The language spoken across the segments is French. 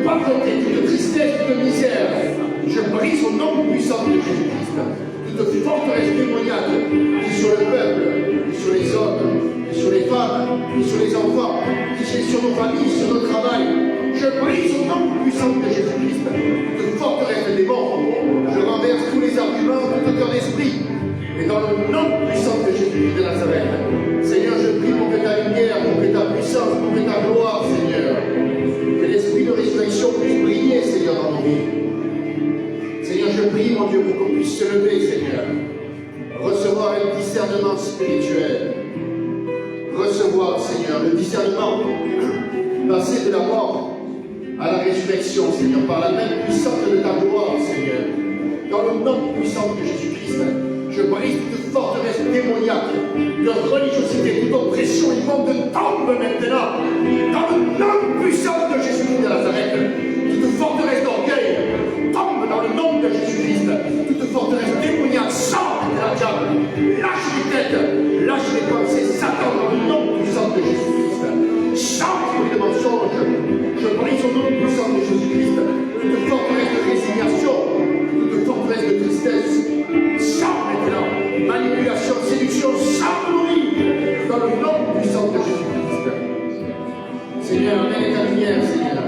pauvreté, toute tristesse, toute misère. Je brise au nom puissant de Jésus-Christ. Toute forteresse démoniaque qui est sur le peuple, qui est sur les hommes, qui est sur les femmes, qui est sur les enfants, qui est sur nos familles, sur notre travail. Je brise au nom puissant de Jésus-Christ. Toute forteresse des démons. Je renverse tous les arguments, tout cœur d'esprit. Et dans le nom puissant de Jésus-Christ de Nazareth, Seigneur, je prie pour que ta lumière, pour que ta puissance, pour que ta gloire, Seigneur, que l'esprit de résurrection puisse briller, Seigneur, dans nos vies. Seigneur, je prie, mon Dieu, pour qu'on puisse se lever, Seigneur, recevoir un discernement spirituel, recevoir, Seigneur, le discernement, passer de la mort à la résurrection, Seigneur, par la main puissante de ta gloire, Seigneur, dans le nom puissant de Jésus-Christ. Je brise toute forteresse démoniaque de religiosité, toute oppression immonde tombe maintenant dans le nom puissant de Jésus-Christ de Nazareth. Toute forteresse d'orgueil tombe dans le nom de Jésus-Christ. Toute forteresse démoniaque sort de la diable. Lâche les têtes, lâche les pensées, Satan dans le nom puissant de Jésus-Christ. Chante les mensonges. Je brise au nom puissant de Jésus-Christ. Toute forteresse de résignation, toute forteresse de tristesse. Chante maintenant. Manipulation, séduction, chante nos vies dans le nom puissant de Jésus-Christ. Seigneur, amène ta lumière, Seigneur.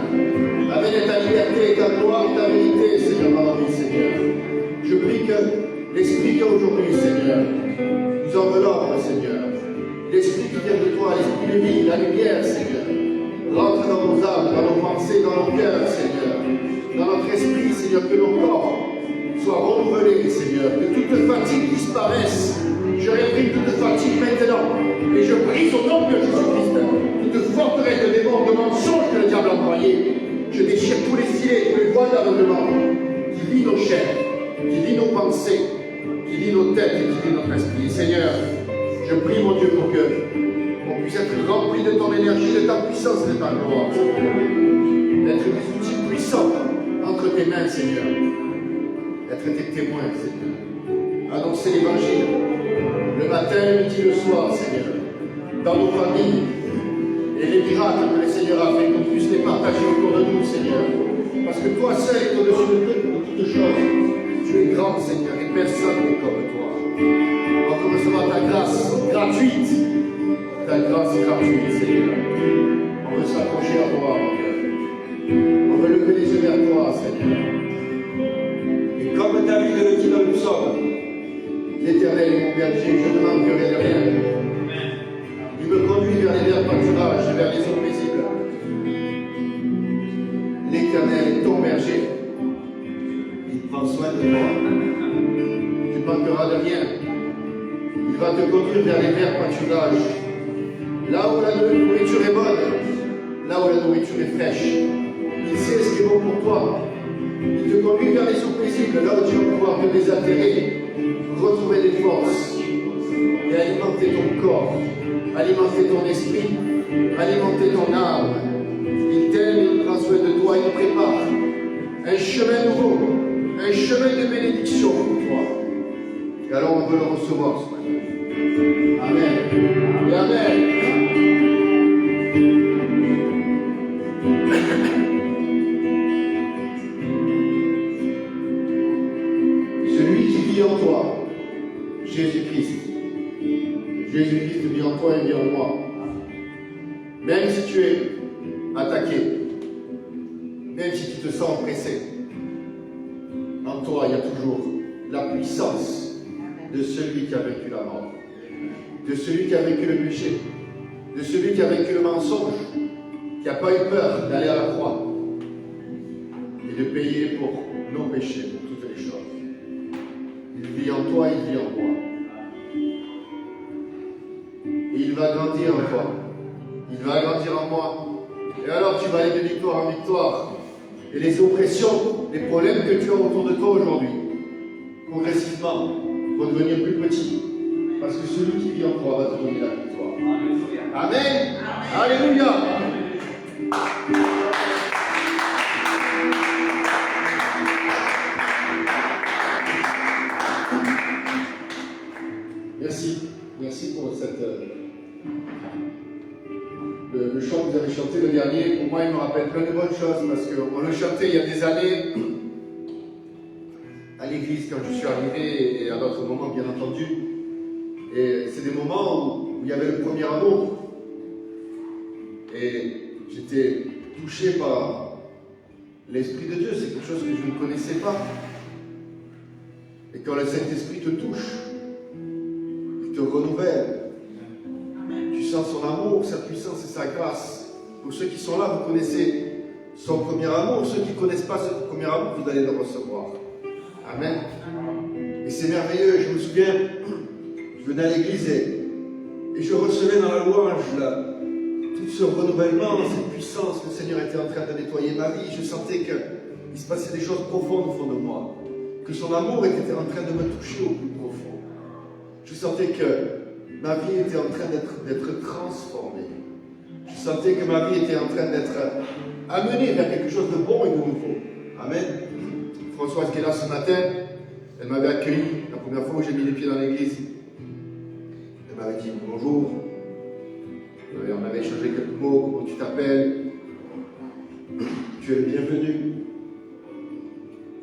Amène ta liberté, ta gloire, ta vérité, Seigneur, dans la vie, Seigneur. Je prie que l'esprit qui est aujourd'hui, Seigneur, nous enveloppe, Seigneur. L'esprit qui vient de toi, l'esprit de vie, la lumière, Seigneur. Rentre dans nos âmes, dans nos pensées, dans nos cœurs, Seigneur. Dans notre esprit, Seigneur, que nos corps soient renouvelés, Seigneur. Que toute fatigue disparaisse. Je réprime toute fatigue maintenant. Et je brise au nom de Jésus-Christ toute forteresse de démons, de mensonges que le diable a envoyé. Je déchire tous les filets, tous les voiles d'aveuglement qui lient nos chairs, qui lient nos pensées, qui lient nos têtes et qui lient notre esprit. Seigneur, je prie, mon Dieu, pour que on puisse être rempli de ton énergie, de ta puissance, de ta gloire. D'être des outils puissants entre tes mains, Seigneur. D'être tes témoins, Seigneur. Annoncer l'évangile le matin, le midi, le soir, Seigneur. Dans nos familles. Et les miracles que le Seigneur a fait, qu'on puisse les partager autour de nous, Seigneur. Parce que toi seul est au-dessus de toutes choses. Tu es grand, Seigneur, et personne n'est comme toi. On veut recevoir ta grâce gratuite. Ta grâce gratuite, Seigneur. On veut s'approcher à toi, mon Dieu. On veut lever les yeux vers toi, Seigneur. Et comme David le dit dans le psaume, l'Éternel est mon berger, je ne manquerai de rien. Il me conduit vers les verts pâturages, vers les eaux paisibles. L'Éternel est ton berger. Il prend soin de toi. Tu ne manqueras de rien. Il va te conduire vers les verts pâturages. Là où la nourriture est bonne, là où la nourriture est fraîche. Il sait ce qui est bon pour toi. Il te conduit vers les eaux paisibles, là où tu vas pouvoir te désaltérer, retrouver des forces et alimenter ton corps. Alimenter ton esprit, alimenter ton âme. Il t'aime, il prend soin de toi, il prépare un chemin nouveau, un chemin de bénédiction pour toi. Et alors on veut le recevoir ce matin. Amen. Et Amen. Celui qui vit en toi, Jésus-Christ. Jésus-Christ vit en toi et vit en moi. Même si tu es attaqué, même si tu te sens oppressé, en toi il y a toujours la puissance de celui qui a vaincu la mort, de celui qui a vaincu le péché, de celui qui a vaincu le mensonge, qui n'a pas eu peur d'aller à la croix et de payer pour nos péchés, pour toutes les choses. Il vit en toi, il vit en moi. Et il va grandir en toi. Il va grandir en moi. Et alors tu vas aller de victoire en victoire. Et les oppressions, les problèmes que tu as autour de toi aujourd'hui, progressivement, vont devenir plus petits. Parce que celui qui vit en toi va te donner la victoire. Amen. Alléluia. Merci. Merci pour cette... Le chant que vous avez chanté le dernier, pour moi, il me rappelle plein de bonnes choses. chose parce qu'on le chantait il y a des années à l'église quand je suis arrivé et à d'autres moments bien entendu. Et c'est des moments où il y avait le premier amour. Et j'étais touché par l'Esprit de Dieu. C'est quelque chose que je ne connaissais pas. Et quand le Saint-Esprit te touche, il te renouvelle. Tu sens son amour, sa puissance et sa grâce. Pour ceux qui sont là, vous connaissez son premier amour. Ceux qui ne connaissent pas ce premier amour, vous allez le recevoir. Amen. Et c'est merveilleux. Je me souviens, je venais à l'église et je recevais dans la louange tout ce renouvellement, cette puissance que le Seigneur était en train de nettoyer ma vie. Je sentais qu'il se passait des choses profondes au fond de moi. Que son amour était en train de me toucher au plus profond. Je sentais que ma vie était en train d'être transformée. Je sentais que ma vie était en train d'être amenée vers quelque chose de bon et de nouveau. Amen. Françoise qui est là ce matin, elle m'avait accueilli la première fois où j'ai mis les pieds dans l'église. Elle m'avait dit bonjour. On avait échangé quelques mots, comment tu t'appelles. Tu es le bienvenu.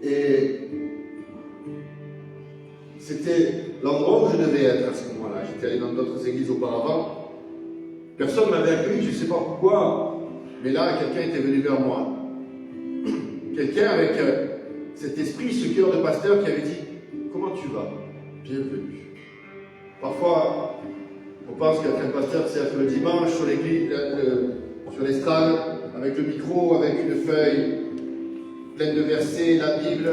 Et c'était l'endroit où je devais être à ce moment-là. J'étais allé dans d'autres églises auparavant. Personne ne m'avait accueilli, je ne sais pas pourquoi. Mais là, quelqu'un était venu vers moi. Quelqu'un avec cet esprit, ce cœur de pasteur qui avait dit « Comment tu vas? Bienvenue. » Parfois, on pense qu'être un pasteur, c'est être le dimanche sur l'église, sur l'estrade, avec le micro, avec une feuille pleine de versets, la Bible.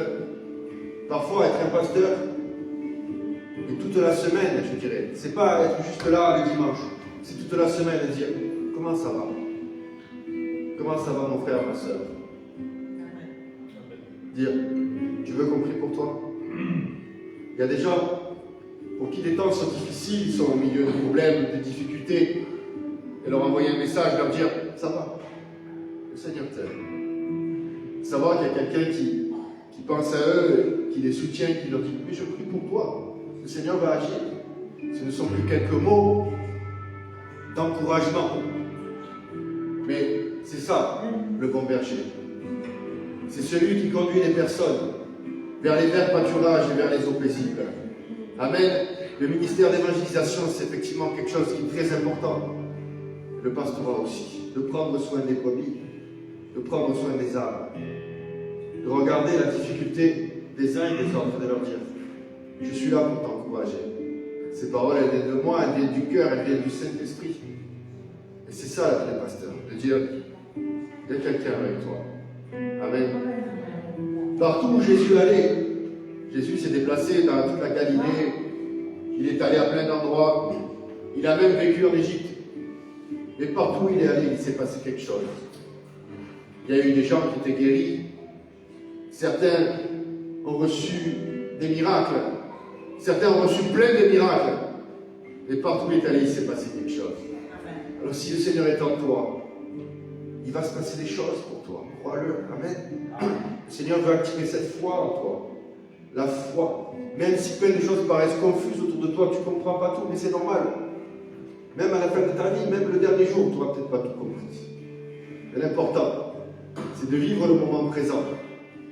Parfois, être un pasteur, et toute la semaine, je dirais. C'est pas être juste là le dimanche. C'est toute la semaine de dire comment ça va? Comment ça va mon frère, ma soeur? Dire tu veux qu'on prie pour toi? Il y a des gens pour qui les temps sont difficiles, ils sont au milieu de problèmes, de difficultés. Et leur envoyer un message, leur dire ça va, le Seigneur t'aime. Savoir qu'il y a quelqu'un qui pense à eux, qui les soutient, qui leur dit mais je prie pour toi. Le Seigneur va agir. Ce ne sont plus quelques mots d'encouragement. Mais c'est ça, le bon berger. C'est celui qui conduit les personnes vers les verts pâturages et vers les eaux paisibles. Amen. Le ministère d'évangélisation, c'est effectivement quelque chose qui est très important. Le pastorat aussi. De prendre soin des brebis, de prendre soin des âmes, de regarder la difficulté des uns et des autres, de leur dire je suis là pour t'encourager. Ces paroles, elles viennent de moi, elles viennent du cœur, elles viennent du Saint-Esprit. Et c'est ça la vie des pasteurs, de dire il y a quelqu'un avec toi. Amen. Partout où Jésus allait, Jésus s'est déplacé dans toute la Galilée, il est allé à plein d'endroits, il a même vécu en Égypte. Mais partout où il est allé, il s'est passé quelque chose. Il y a eu des gens qui étaient guéris, certains ont reçu des miracles, certains ont reçu plein de miracles. Mais partout où il est allé, il s'est passé quelque chose. Alors si le Seigneur est en toi, il va se passer des choses pour toi. Crois-le. Amen. Le Seigneur veut activer cette foi en toi. La foi. Même si plein de choses paraissent confuses autour de toi, tu ne comprends pas tout, mais c'est normal. Même à la fin de ta vie, même le dernier jour, tu n'auras peut-être pas tout compris. Mais l'important, c'est de vivre le moment présent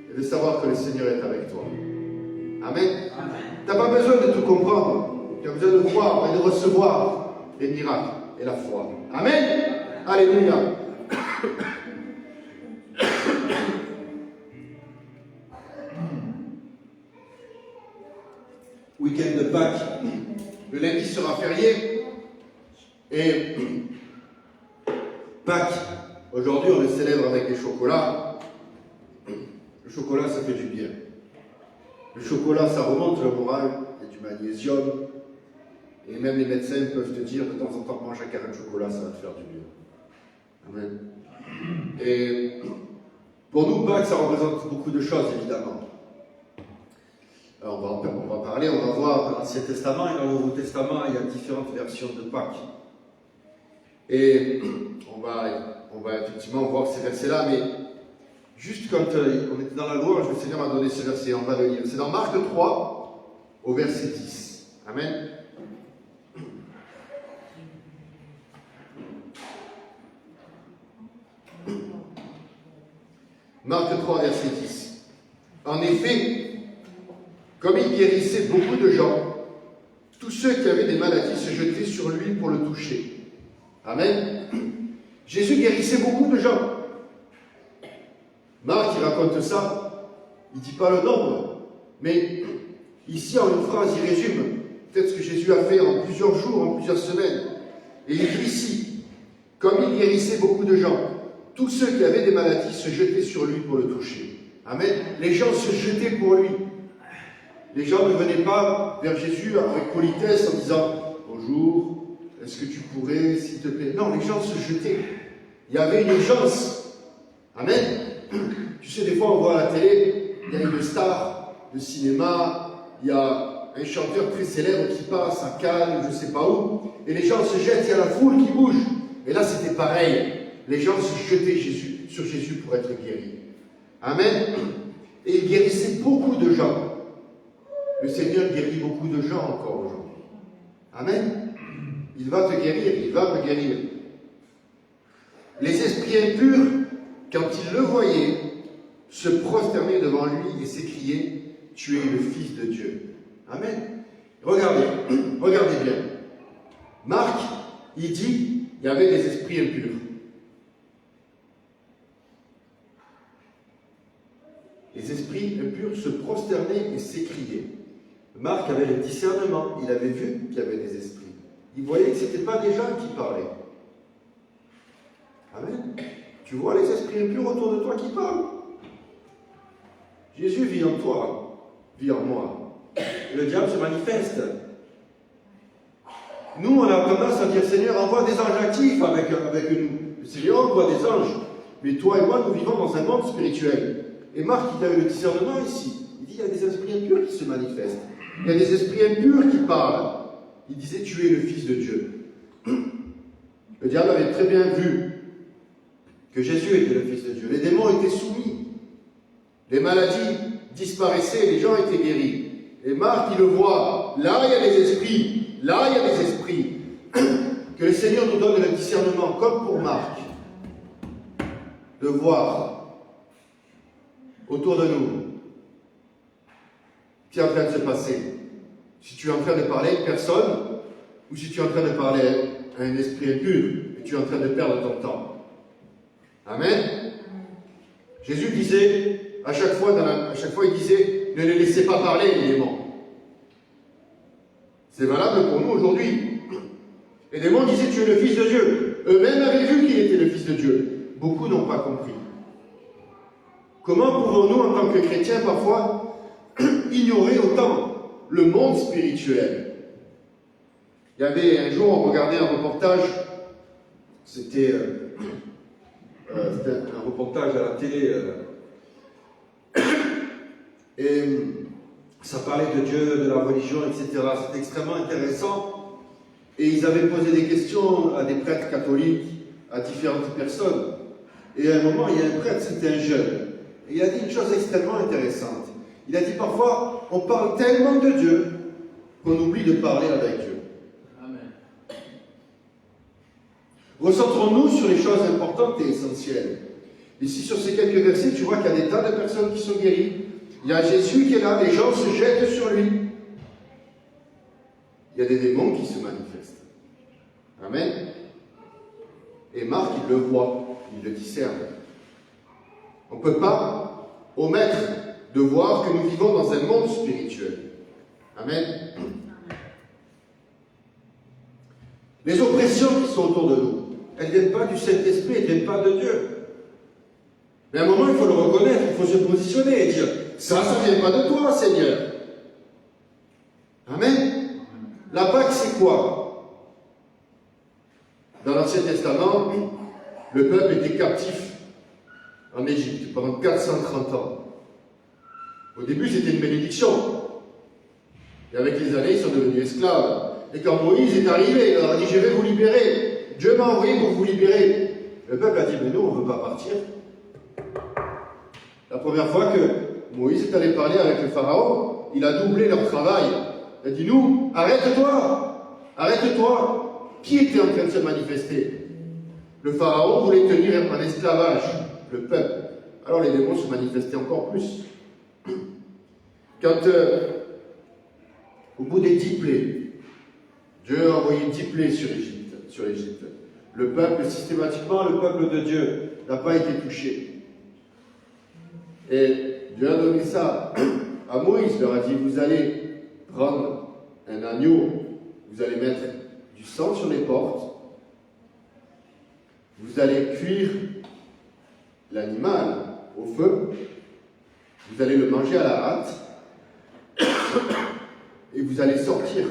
et de savoir que le Seigneur est avec toi. Amen. Tu n'as pas besoin de tout comprendre. Tu as besoin de croire et de recevoir les miracles et la foi. Amen. Alléluia. Week-end de Pâques, le lundi sera férié et Pâques, aujourd'hui on le célèbre avec des chocolats. Le chocolat ça fait du bien. Le chocolat ça remonte le moral, il y a du magnésium et même les médecins peuvent te dire de temps en temps mange un carré de chocolat, ça va te faire du bien. Amen. Et pour nous, Pâques, ça représente beaucoup de choses, évidemment. Alors, on va parler, on va voir dans l'Ancien Testament et dans le Nouveau Testament, il y a différentes versions de Pâques. Et on va effectivement voir ces versets-là, mais juste quand on était dans la louange, le Seigneur m'a donné ce verset, on va le lire. C'est dans Marc 3, au verset 10. Amen. Marc 3, verset 10. En effet, comme il guérissait beaucoup de gens, tous ceux qui avaient des maladies se jetaient sur lui pour le toucher. Amen. Jésus guérissait beaucoup de gens. Marc, il raconte ça, il ne dit pas le nombre, mais ici, en une phrase, il résume peut-être ce que Jésus a fait en plusieurs jours, en plusieurs semaines. Et il dit ici, comme il guérissait beaucoup de gens, tous ceux qui avaient des maladies se jetaient sur lui pour le toucher. Amen. Les gens se jetaient pour lui. Les gens ne venaient pas vers Jésus avec politesse en disant « Bonjour, est-ce que tu pourrais, s'il te plaît ?» Non, les gens se jetaient. Il y avait une urgence. Amen. Tu sais, des fois, on voit à la télé, il y a une star de cinéma, il y a un chanteur très célèbre qui passe à Cannes, je ne sais pas où, et les gens se jettent, il y a la foule qui bouge. Et là, c'était pareil. Les gens se jetaient sur Jésus pour être guéris. Amen. Et il guérissait beaucoup de gens. Le Seigneur guérit beaucoup de gens encore aujourd'hui. Amen. Il va te guérir, il va me guérir. Les esprits impurs, quand ils le voyaient, se prosternaient devant lui et s'écriaient « Tu es le Fils de Dieu ». Amen. Regardez bien. Marc, il dit, il y avait des esprits impurs. Les esprits impurs se prosternaient et s'écriaient. Marc avait le discernement, il avait vu qu'il y avait des esprits. Il voyait que ce n'étaient pas des gens qui parlaient. Amen. Tu vois les esprits impurs autour de toi qui parlent. Jésus vit en toi, vit en moi. Et le diable se manifeste. Nous, on a tendance à dire, Seigneur, envoie des anges actifs avec nous. Le Seigneur envoie des anges. Mais toi et moi, nous vivons dans un monde spirituel. Et Marc, il avait le discernement ici. Il dit, il y a des esprits impurs qui se manifestent. Il y a des esprits impurs qui parlent. Il disait, tu es le Fils de Dieu. Le diable avait très bien vu que Jésus était le Fils de Dieu. Les démons étaient soumis. Les maladies disparaissaient, les gens étaient guéris. Et Marc, il le voit. Là, il y a des esprits. Là, il y a des esprits. Que le Seigneur nous donne le discernement, comme pour Marc, de voir autour de nous ce qui est en train de se passer. Si tu es en train de parler à une personne, ou si tu es en train de parler à un esprit impur, et tu es en train de perdre ton temps. Amen. Jésus disait, à chaque fois, il disait, ne les laissez pas parler, les démons. C'est valable pour nous aujourd'hui. Les démons disaient, tu es le Fils de Dieu. Eux-mêmes avaient vu qu'il était le Fils de Dieu. Beaucoup n'ont pas compris. Comment pouvons-nous, en tant que chrétiens, parfois, ignorer autant le monde spirituel? Il y avait un jour, on regardait un reportage, c'était un reportage à la télé, et ça parlait de Dieu, de la religion, etc. C'était extrêmement intéressant. Et ils avaient posé des questions à des prêtres catholiques, à différentes personnes. Et à un moment, il y a un prêtre, c'était un jeune. Et il a dit une chose extrêmement intéressante. Il a dit parfois, on parle tellement de Dieu qu'on oublie de parler avec Dieu. Amen. Recentrons-nous sur les choses importantes et essentielles. Ici, sur ces quelques versets, tu vois qu'il y a des tas de personnes qui sont guéries. Il y a Jésus qui est là, les gens se jettent sur lui. Il y a des démons qui se manifestent. Amen. Et Marc, il le voit, il le discerne. On ne peut pas omettre de voir que nous vivons dans un monde spirituel. Amen. Les oppressions qui sont autour de nous, elles ne viennent pas du Saint-Esprit, elles ne viennent pas de Dieu. Mais à un moment, il faut le reconnaître, il faut se positionner et dire, ça ne vient pas de toi, Seigneur. Amen. La Pâque, c'est quoi? Dans l'Ancien Testament, le peuple était captif en Égypte pendant 430 ans. Au début, c'était une bénédiction. Et avec les années, ils sont devenus esclaves. Et quand Moïse est arrivé, il leur a dit, je vais vous libérer. Dieu m'a envoyé pour vous libérer. Le peuple a dit, mais nous, on ne veut pas partir. La première fois que Moïse est allé parler avec le Pharaon, il a doublé leur travail. Il a dit, nous, arrête-toi, arrête-toi. Qui était en train de se manifester? Le Pharaon voulait tenir en esclavage le peuple. alors les démons se manifestaient encore plus. Quand, au bout des 10 plaies, Dieu a envoyé 10 plaies sur l'Égypte. Le peuple, systématiquement, le peuple de Dieu n'a pas été touché. Et Dieu a donné ça à Moïse, il leur a dit, vous allez prendre un agneau, vous allez mettre du sang sur les portes, vous allez cuire l'animal au feu, vous allez le manger à la hâte, et vous allez sortir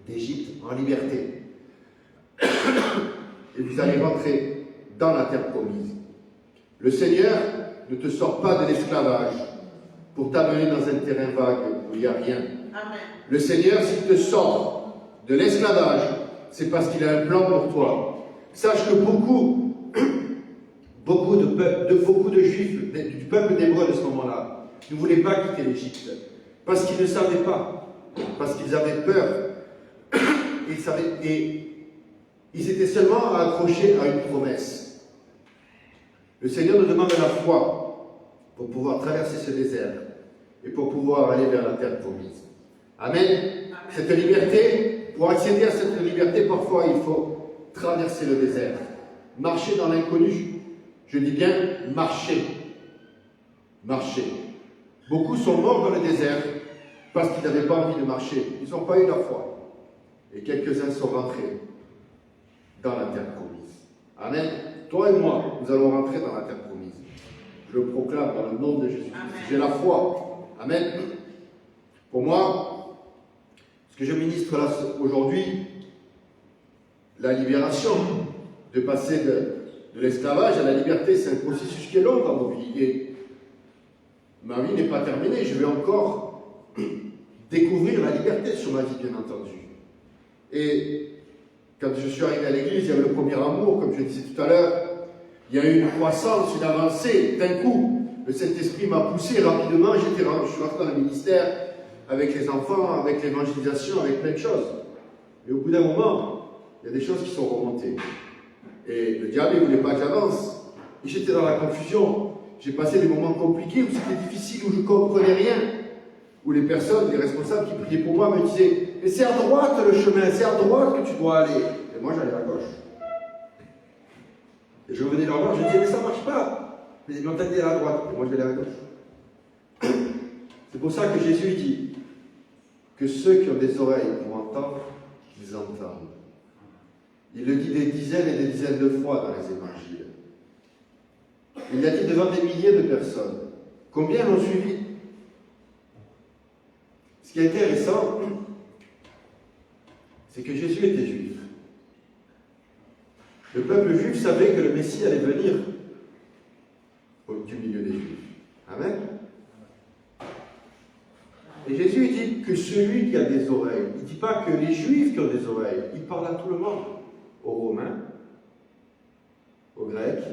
d'Égypte en liberté. Et vous allez rentrer dans la terre promise. Le Seigneur ne te sort pas de l'esclavage pour t'amener dans un terrain vague où il n'y a rien. Amen. Le Seigneur, s'il te sort de l'esclavage, c'est parce qu'il a un plan pour toi. Sache que beaucoup de Juifs, du peuple d'Hébreu de ce moment-là, ne voulaient pas quitter l'Égypte. Parce qu'ils ne savaient pas. Parce qu'ils avaient peur. Et ils étaient seulement accrochés à une promesse. Le Seigneur nous demande de la foi pour pouvoir traverser ce désert et pour pouvoir aller vers la terre promise. Amen. Amen. Cette liberté, pour accéder à cette liberté, parfois il faut traverser le désert, marcher dans l'inconnu. Je dis bien marcher. Marcher. Beaucoup sont morts dans le désert parce qu'ils n'avaient pas envie de marcher. Ils n'ont pas eu la foi. Et quelques-uns sont rentrés dans la terre promise. Amen. Toi et moi, nous allons rentrer dans la terre promise. Je le proclame dans le nom de Jésus. J'ai la foi. Amen. Pour moi, ce que je ministre là aujourd'hui, la libération, de passer de l'esclavage à la liberté, c'est un processus qui est long dans nos vies. Et ma vie n'est pas terminée. Je vais encore découvrir la liberté sur ma vie, bien entendu. Et quand je suis arrivé à l'église, il y avait le premier amour, comme je disais tout à l'heure. Il y a eu une croissance, une avancée. D'un coup, le Saint-Esprit m'a poussé rapidement. Je suis rentré dans le ministère avec les enfants, avec l'évangélisation, avec plein de choses. Et au bout d'un moment, il y a des choses qui sont remontées. Et le diable ne voulait pas que j'avance. Et j'étais dans la confusion. J'ai passé des moments compliqués où c'était difficile, où je ne comprenais rien. Où les personnes, les responsables qui priaient pour moi me disaient « Mais c'est à droite le chemin, c'est à droite que tu dois aller. » Et moi j'allais à gauche. Et je revenais leur voir, je disais « Mais ça ne marche pas. » Mais ils m'ont dit à droite, et moi j'allais à gauche. C'est pour ça que Jésus dit que ceux qui ont des oreilles pour entendre, qu'ils entendent. Il le dit des dizaines et des dizaines de fois dans les évangiles. Il l'a dit devant des milliers de personnes. Combien l'ont suivi? Ce qui est intéressant, c'est que Jésus était juif. Le peuple juif savait que le Messie allait venir du milieu des Juifs. Amen. Et Jésus dit que celui qui a des oreilles, il ne dit pas que les Juifs qui ont des oreilles, il parle à tout le monde, aux Romains, aux Grecs,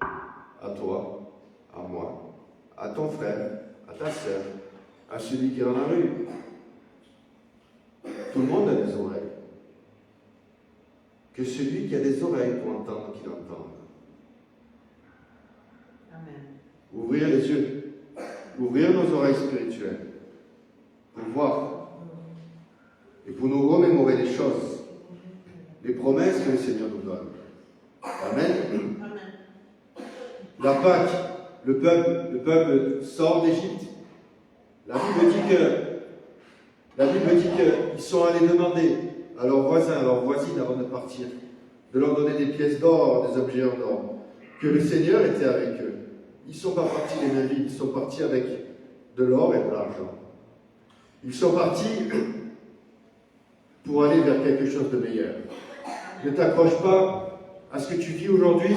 à toi, à moi, à ton frère, à ta sœur, à celui qui est dans la rue. Tout le monde a des oreilles. Que celui qui a des oreilles pour entendre, qu'il entende. Amen. Ouvrir les yeux, ouvrir nos oreilles spirituelles, pour voir et pour nous remémorer les choses, les promesses que le Seigneur nous donne. Amen. Amen. La Pâque, le peuple sort d'Égypte. La Bible dit qu'ils sont allés demander à leurs voisins, à leurs voisines avant de partir, de leur donner des pièces d'or, des objets en or, que le Seigneur était avec eux. Ils ne sont pas partis les mains vides, ils sont partis avec de l'or et de l'argent. Ils sont partis pour aller vers quelque chose de meilleur. Ne t'accroche pas à ce que tu vis aujourd'hui,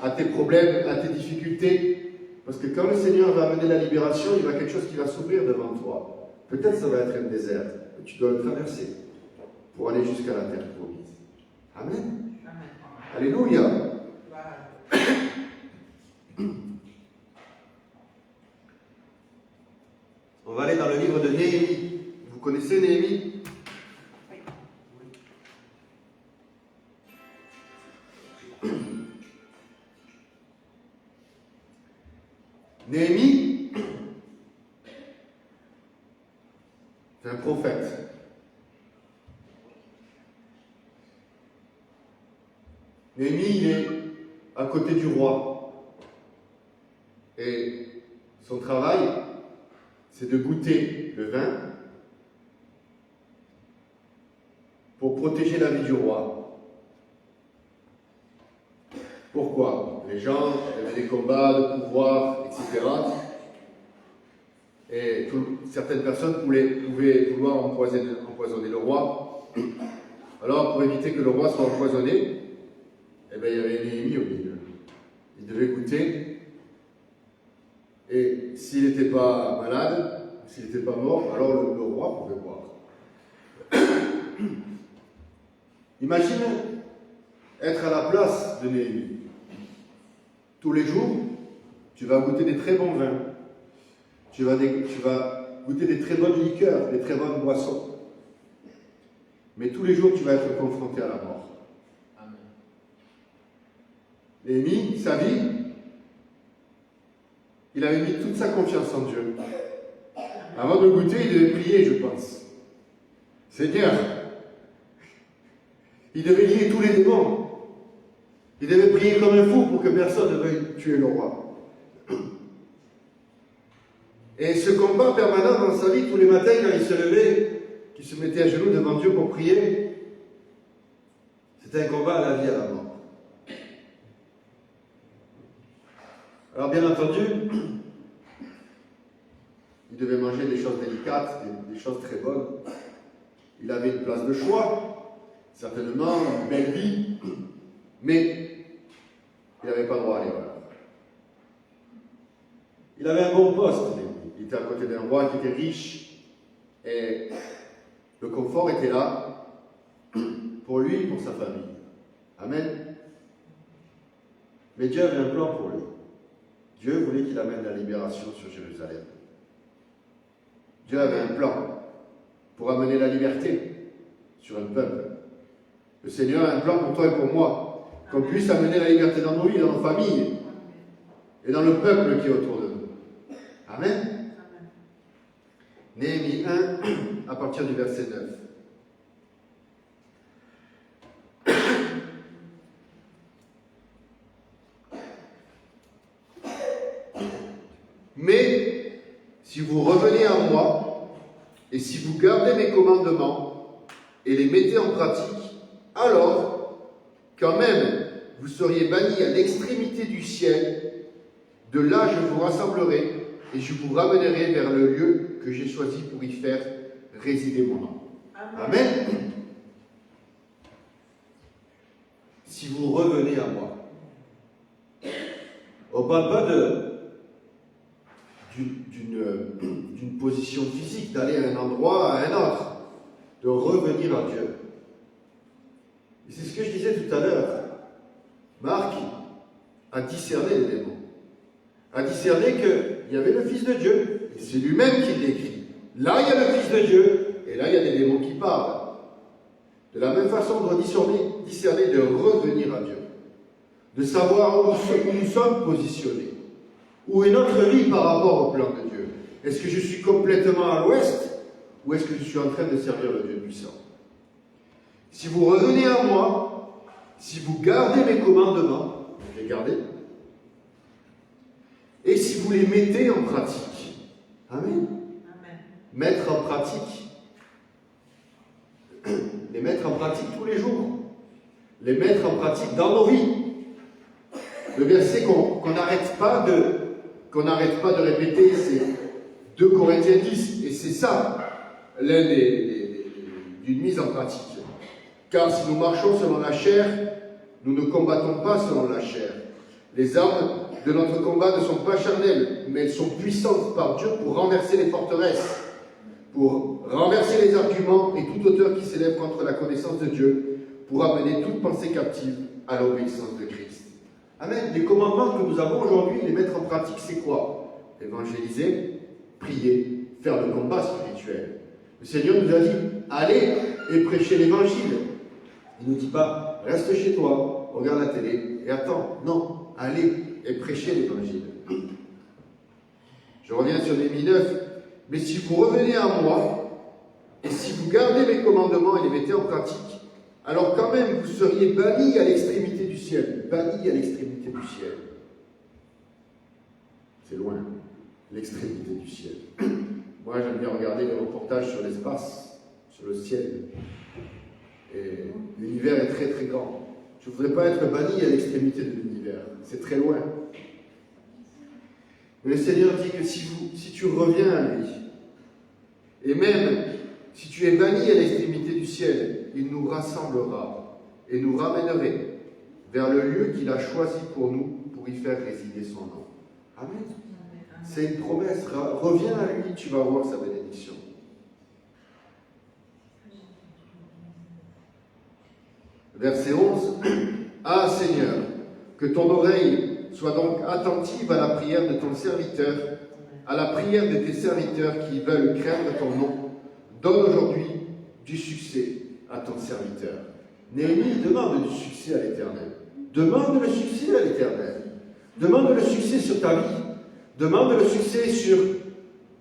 à tes problèmes, à tes difficultés, parce que quand le Seigneur va amener la libération, il y a quelque chose qui va s'ouvrir devant toi. Peut-être ça va être un désert, mais tu dois le traverser pour aller jusqu'à la terre promise. Amen. Amen. Alléluia. Voilà. On va aller dans le livre de Néhémie. Vous connaissez Néhémie? Néhémie, c'est un prophète. Néhémie, il est à côté du roi. Et son travail, c'est de goûter le vin pour protéger la vie du roi. Pourquoi? Les gens, il y avait des combats de pouvoir, etc. Et certaines personnes pouvaient vouloir empoisonner le roi. Alors, pour éviter que le roi soit empoisonné, eh bien, il y avait Néhémie au milieu. Il devait goûter. Et s'il n'était pas malade, s'il n'était pas mort, alors le roi pouvait boire. Imagine être à la place de Néhémie. Tous les jours, tu vas goûter des très bons vins. Tu vas goûter des très bonnes liqueurs, des très bonnes boissons. Mais tous les jours, tu vas être confronté à la mort. Amen. Néhémie, sa vie, il avait mis toute sa confiance en Dieu. Avant de goûter, il devait prier, je pense. Seigneur, il devait lier tous les démons. Il devait prier comme un fou pour que personne ne veuille tuer le roi. Et ce combat permanent dans sa vie, tous les matins, quand il se levait, qu'il se mettait à genoux devant Dieu pour prier, c'était un combat à la vie et à la mort. Alors bien entendu, il devait manger des choses délicates, des choses très bonnes. Il avait une place de choix, certainement, une belle vie, mais il n'avait pas droit à l'erreur. Il avait un bon poste, il était à côté d'un roi qui était riche, et le confort était là pour lui et pour sa famille. Amen. Mais Dieu avait un plan pour lui. Dieu voulait qu'il amène la libération sur Jérusalem. Dieu avait un plan pour amener la liberté sur un peuple. Le Seigneur a un plan pour toi et pour moi, qu'on puisse amener la liberté dans nos vies, dans nos familles et dans le peuple qui est autour de nous. Amen. Néhémie 1, à partir du verset 9. Mais si vous revenez à moi, et si vous gardez mes commandements et les mettez en pratique, alors, quand même, vous seriez bannis à l'extrémité du ciel. De là, je vous rassemblerai et je vous ramènerai vers le lieu que j'ai choisi pour y faire résider mon nom. Amen. Si vous revenez à moi. On ne parle pas d'une position physique, d'aller à un endroit à un autre, de revenir à Dieu. Et c'est ce que je disais tout à l'heure. Marc a discerné les démons, a discerné qu'il y avait le Fils de Dieu, et c'est lui-même qui l'écrit. Là, il y a le Fils de Dieu, et là, il y a des démons qui parlent. De la même façon, on doit discerner de revenir à Dieu, de savoir où nous sommes positionnés. Où est notre vie par rapport au plan de Dieu? Est-ce que je suis complètement à l'ouest ou est-ce que je suis en train de servir le Dieu puissant? Si vous revenez à moi, si vous gardez mes commandements, je les gardez, et si vous les mettez en pratique, Amen. Amen. Mettre en pratique, les mettre en pratique tous les jours, les mettre en pratique dans nos vies. Le verset qu'on n'arrête pas de répéter, c'est 2 Corinthiens 10, et c'est ça l'un d'une mise en pratique. Car si nous marchons selon la chair, nous ne combattons pas selon la chair. Les armes de notre combat ne sont pas charnelles, mais elles sont puissantes par Dieu pour renverser les forteresses, pour renverser les arguments et toute hauteur qui s'élève contre la connaissance de Dieu, pour amener toute pensée captive à l'obéissance de Christ. Amen. Les commandements que nous avons aujourd'hui, les mettre en pratique, c'est quoi? Évangéliser, prier, faire le combat spirituel. Le Seigneur nous a dit, allez et prêchez l'évangile. Il ne nous dit pas, reste chez toi, regarde la télé et attends. Non, allez et prêchez l'évangile. Je reviens sur Néhémie 9. Mais si vous revenez à moi, et si vous gardez mes commandements et les mettez en pratique, alors quand même vous seriez bannis à l'extrémité du ciel. Bannis à l'extrémité du ciel. C'est loin, l'extrémité du ciel. Moi, j'aime bien regarder les reportages sur l'espace, sur le ciel. Et l'univers est très très grand. Je ne voudrais pas être banni à l'extrémité de l'univers. C'est très loin. Mais le Seigneur dit que si tu reviens à lui, et même si tu es banni à l'extrémité du ciel, il nous rassemblera et nous ramènerait vers le lieu qu'il a choisi pour nous, pour y faire résider son nom. Amen. C'est une promesse. Reviens à lui, tu vas voir sa bénédiction. Verset 11. Ah Seigneur, que ton oreille soit donc attentive à la prière de ton serviteur, à la prière de tes serviteurs qui veulent craindre ton nom. Donne aujourd'hui du succès à ton serviteur. Néhémie demande du succès à l'Éternel. Demande le succès à l'Éternel. Demande le succès sur ta vie. Demande le succès sur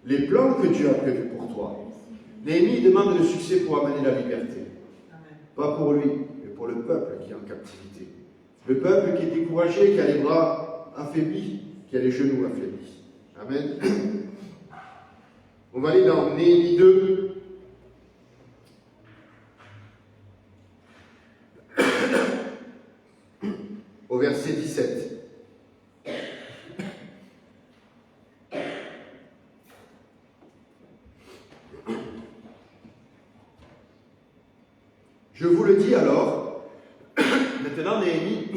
les plans que Dieu a prévus pour toi. Néhémie demande le succès pour amener la liberté. Pas pour lui, mais pour le peuple qui est en captivité. Le peuple qui est découragé, qui a les bras affaiblis, qui a les genoux affaiblis. Amen. On va aller dans Néhémie 2. Au verset 17. Je vous le dis alors, maintenant Néhémie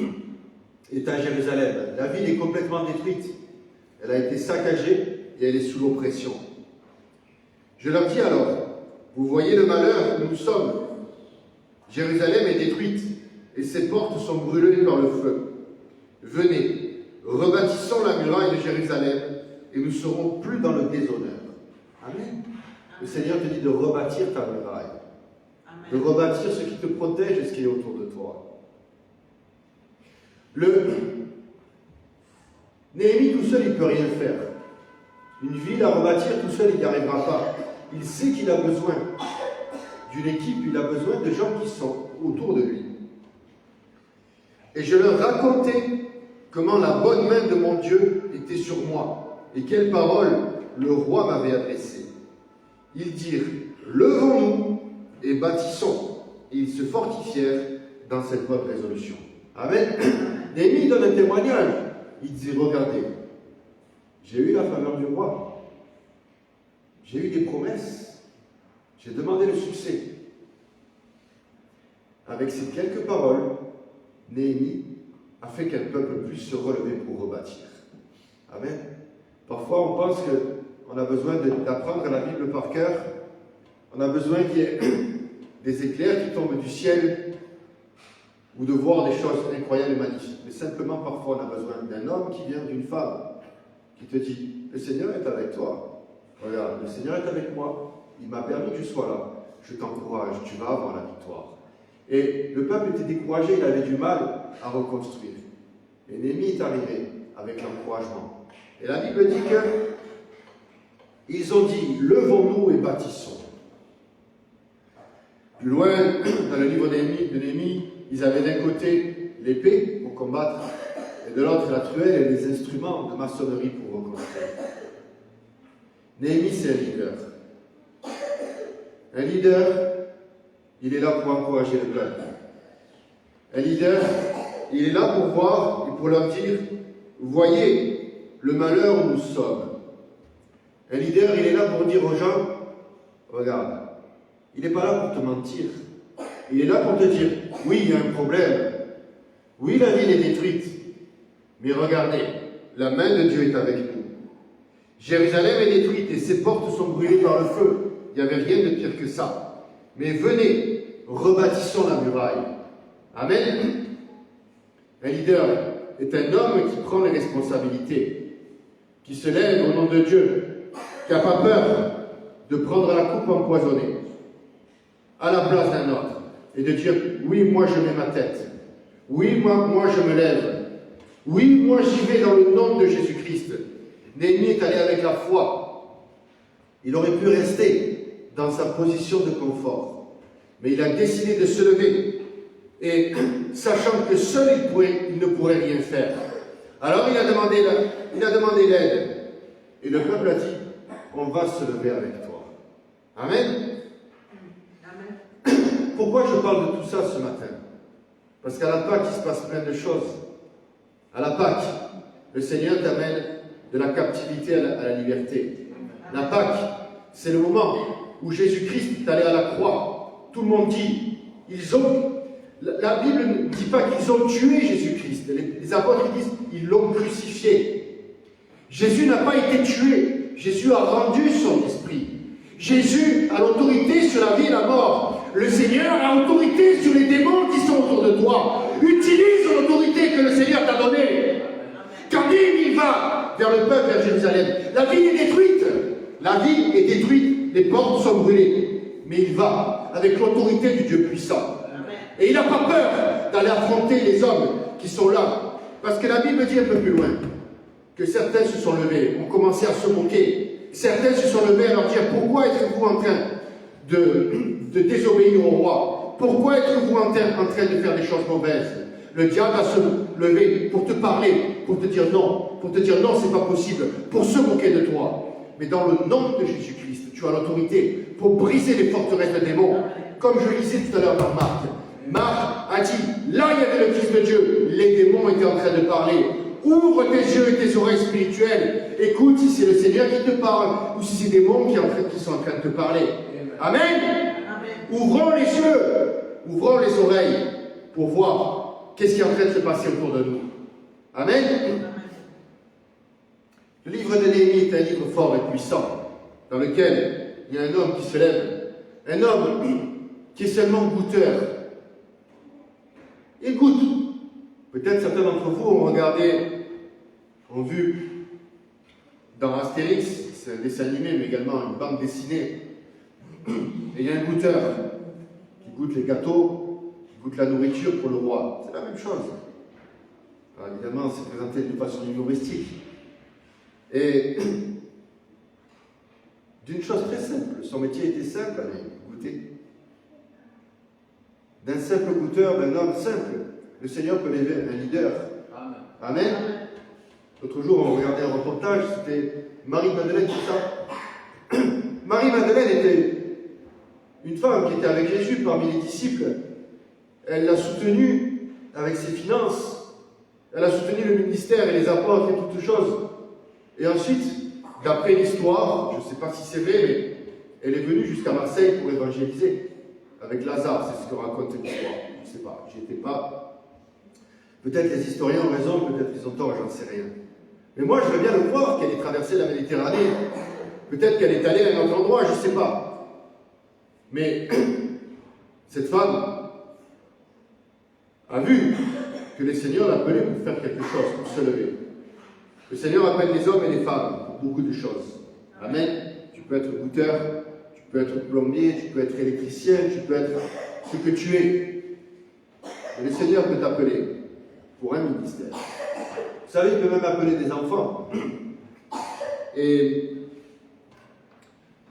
est à Jérusalem. La ville est complètement détruite. Elle a été saccagée et elle est sous l'oppression. Je leur dis alors, vous voyez le malheur où nous sommes. Jérusalem est détruite et ses portes sont brûlées par le feu. Venez, rebâtissons la muraille de Jérusalem et nous ne serons plus dans le déshonneur. Amen. Le Seigneur te dit de rebâtir ta muraille. De rebâtir ce qui te protège et ce qui est autour de toi. Néhémie tout seul, il ne peut rien faire. Une ville à rebâtir tout seul, il n'y arrivera pas. Il sait qu'il a besoin d'une équipe, il a besoin de gens qui sont autour de lui. Et je leur racontais comment la bonne main de mon Dieu était sur moi et quelles paroles le roi m'avait adressées. Ils dirent, levons-nous et bâtissons. Et ils se fortifièrent dans cette bonne résolution. Amen. Néhémie donne un témoignage. Il dit, regardez, j'ai eu la faveur du roi. J'ai eu des promesses. J'ai demandé le succès. Avec ces quelques paroles, Néhémie a fait qu'un peuple puisse se relever pour rebâtir. Amen. Parfois, on pense qu'on a besoin d'apprendre la Bible par cœur. On a besoin qu'il y ait des éclairs qui tombent du ciel ou de voir des choses incroyables et magnifiques. Mais simplement, parfois, on a besoin d'un homme qui vient d'une femme qui te dit, le Seigneur est avec toi. Regarde, le Seigneur est avec moi. Il m'a permis que je sois là. Je t'encourage, tu vas avoir la victoire. Et le peuple était découragé, il avait du mal à reconstruire. Et Néhémie est arrivé avec l'encouragement. Et la Bible dit qu'ils ont dit, levons-nous et bâtissons. Plus loin, dans le livre de Néhémie, ils avaient d'un côté l'épée pour combattre, et de l'autre la truelle et les instruments de maçonnerie pour reconstruire. Néhémie, c'est un leader. Un leader, il est là pour encourager le peuple. Un leader, il est là pour voir et pour leur dire, vous voyez le malheur où nous sommes. Un leader, il est là pour dire aux gens, regarde, il n'est pas là pour te mentir. Il est là pour te dire, oui, il y a un problème. Oui, la ville est détruite. Mais regardez, la main de Dieu est avec nous. Jérusalem est détruite et ses portes sont brûlées par le feu. Il n'y avait rien de pire que ça. Mais venez, rebâtissons la muraille. Amen. Un leader est un homme qui prend les responsabilités, qui se lève au nom de Dieu, qui n'a pas peur de prendre la coupe empoisonnée à la place d'un autre et de dire, oui, moi je mets ma tête. Oui, moi je me lève. Oui, moi j'y vais dans le nom de Jésus-Christ. Néhémie est allé avec la foi. Il aurait pu rester dans sa position de confort. Mais il a décidé de se lever. Et sachant que seul il ne pourrait rien faire. Alors il a demandé l'aide. Et le peuple a dit, on va se lever avec toi. Amen. Pourquoi je parle de tout ça ce matin? Parce qu'à la Pâque, il se passe plein de choses. À la Pâque, le Seigneur t'amène de la captivité à la liberté. La Pâque, c'est le moment où Jésus-Christ est allé à la croix. Tout le monde dit, la Bible ne dit pas qu'ils ont tué Jésus-Christ. Les apôtres disent, ils l'ont crucifié. Jésus n'a pas été tué. Jésus a rendu son esprit. Jésus a l'autorité sur la vie et la mort. Le Seigneur a l'autorité sur les démons qui sont autour de toi. Utilise l'autorité que le Seigneur t'a donnée. Quand il va vers le peuple, vers Jérusalem, la ville est détruite. La ville est détruite, les portes sont brûlées. Mais il va avec l'autorité du Dieu puissant. Et il n'a pas peur d'aller affronter les hommes qui sont là. Parce que la Bible dit un peu plus loin que certains se sont levés, ont commencé à se moquer. Certains se sont levés à leur dire, pourquoi êtes-vous en train de désobéir au roi? Pourquoi êtes-vous en train de faire des choses mauvaises? Le diable va se lever pour te parler, pour te dire non, c'est pas possible, pour se moquer de toi. Mais dans le nom de Jésus-Christ, tu as l'autorité pour briser les forteresses de démons. Comme je le disais tout à l'heure par Marc. Marc a dit, là il y avait le Fils de Dieu, les démons étaient en train de parler. Ouvre tes yeux et tes oreilles spirituelles. Écoute si c'est le Seigneur qui te parle ou si c'est des démons qui sont en train de te parler. Amen. Ouvrons les yeux, ouvrons les oreilles pour voir qu'est-ce qui est en train de se passer autour de nous. Amen. Le livre de Néhémie est un livre fort et puissant dans lequel il y a un homme qui se lève, un homme qui est seulement goûteur. Il goûte. Peut-être certains d'entre vous ont vu dans Astérix, c'est un dessin animé, mais également une bande dessinée. Et il y a un goûteur qui goûte les gâteaux, qui goûte la nourriture pour le roi. C'est la même chose. Alors évidemment, c'est présenté d'une façon humoristique. Et d'une chose très simple, son métier était simple, allez, goûter. D'un simple goûteur, d'un homme simple, le Seigneur peut lever un leader. Amen. L'autre jour, on regardait un reportage, c'était Marie-Madeleine, tout ça. Marie-Madeleine était une femme qui était avec Jésus parmi les disciples. Elle l'a soutenu avec ses finances. Elle a soutenu le ministère et les apôtres et toutes choses. Et ensuite, d'après l'histoire, je ne sais pas si c'est vrai, mais elle est venue jusqu'à Marseille pour évangéliser. Avec Lazare, c'est ce que raconte l'histoire. Je ne sais pas, j'y étais pas. Peut-être les historiens ont raison, peut-être ils ont tort, j'en sais rien. Mais moi, je veux bien le croire qu'elle ait traversé la Méditerranée. Peut-être qu'elle est allée à un autre endroit, je ne sais pas. Mais cette femme a vu que le Seigneur l'appelait pour faire quelque chose, pour se lever. Le Seigneur appelle les hommes et les femmes pour beaucoup de choses. Amen. Tu peux être goûteur, tu peux être plombier, tu peux être électricien, tu peux être ce que tu es. Et le Seigneur peut t'appeler pour un ministère. Vous savez, il peut même appeler des enfants. Et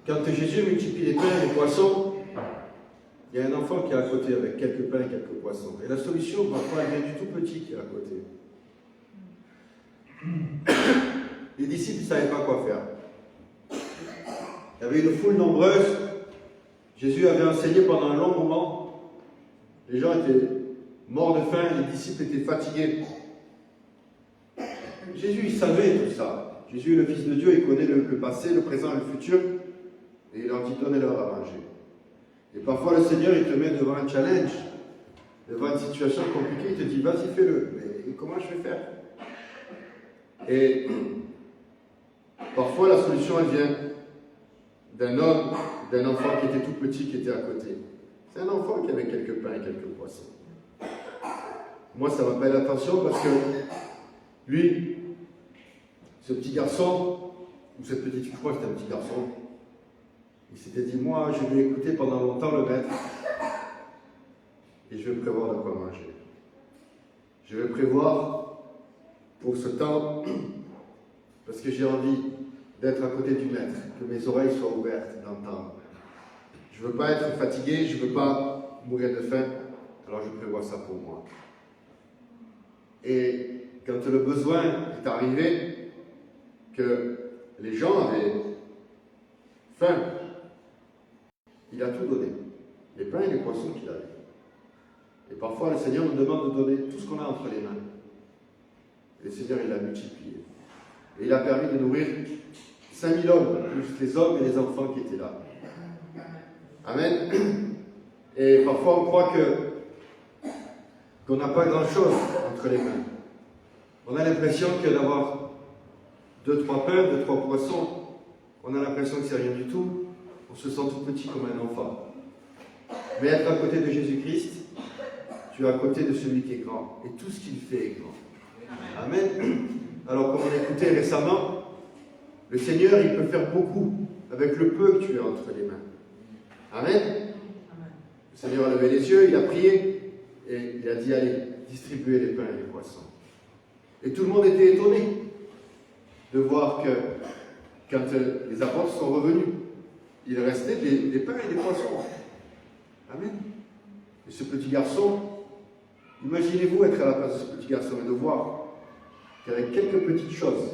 quand Jésus multiplie les pains et les poissons, il y a un enfant qui est à côté avec quelques pains et quelques poissons. Et la solution, parfois, elle vient du tout petit qui est à côté. Les disciples ne savaient pas quoi faire. Il y avait une foule nombreuse. Jésus avait enseigné pendant un long moment. Les gens étaient morts de faim, les disciples étaient fatigués. Jésus, il savait tout ça. Jésus est le Fils de Dieu, il connaît le passé, le présent et le futur. Et il leur dit, donnez-leur à manger. Et parfois, le Seigneur, il te met devant un challenge, devant une situation compliquée, il te dit, vas-y, fais-le. Mais comment je vais faire? Et parfois, la solution, elle vient d'un homme, d'un enfant qui était tout petit, qui était à côté. C'est un enfant qui avait quelques pains et quelques poissons. Moi, ça m'appelle l'attention parce que lui, ce petit garçon, ou cette petite fille, je crois que c'était un petit garçon, il s'était dit, moi, je vais écouter pendant longtemps le maître et je vais prévoir de quoi manger. Je vais prévoir pour ce temps parce que j'ai envie d'être à côté du Maître, que mes oreilles soient ouvertes d'entendre. Je ne veux pas être fatigué, je ne veux pas mourir de faim, alors je prévois ça pour moi. Et quand le besoin est arrivé, que les gens avaient faim, il a tout donné. Les pains et les poissons qu'il avait. Et parfois, le Seigneur nous demande de donner tout ce qu'on a entre les mains. Et le Seigneur, il l'a multiplié. Et il a permis de nourrir 5000 hommes, plus les hommes et les enfants qui étaient là. Amen. Et parfois, on croit qu'on n'a pas grand-chose entre les mains. On a l'impression que d'avoir 2-3 pains, 2-3 poissons, on a l'impression que c'est rien du tout. On se sent tout petit comme un enfant. Mais être à côté de Jésus-Christ, tu es à côté de celui qui est grand. Et tout ce qu'il fait est grand. Amen. Alors, comme on écoutait récemment, le Seigneur, il peut faire beaucoup avec le peu que tu as entre les mains. Amen. Le Seigneur a levé les yeux, il a prié, et il a dit, allez, distribuez les pains et les poissons. Et tout le monde était étonné de voir que, quand les apôtres sont revenus, il restait des pains et des poissons. Amen. Et ce petit garçon, imaginez-vous être à la place de ce petit garçon et de voir qu'avec quelques petites choses,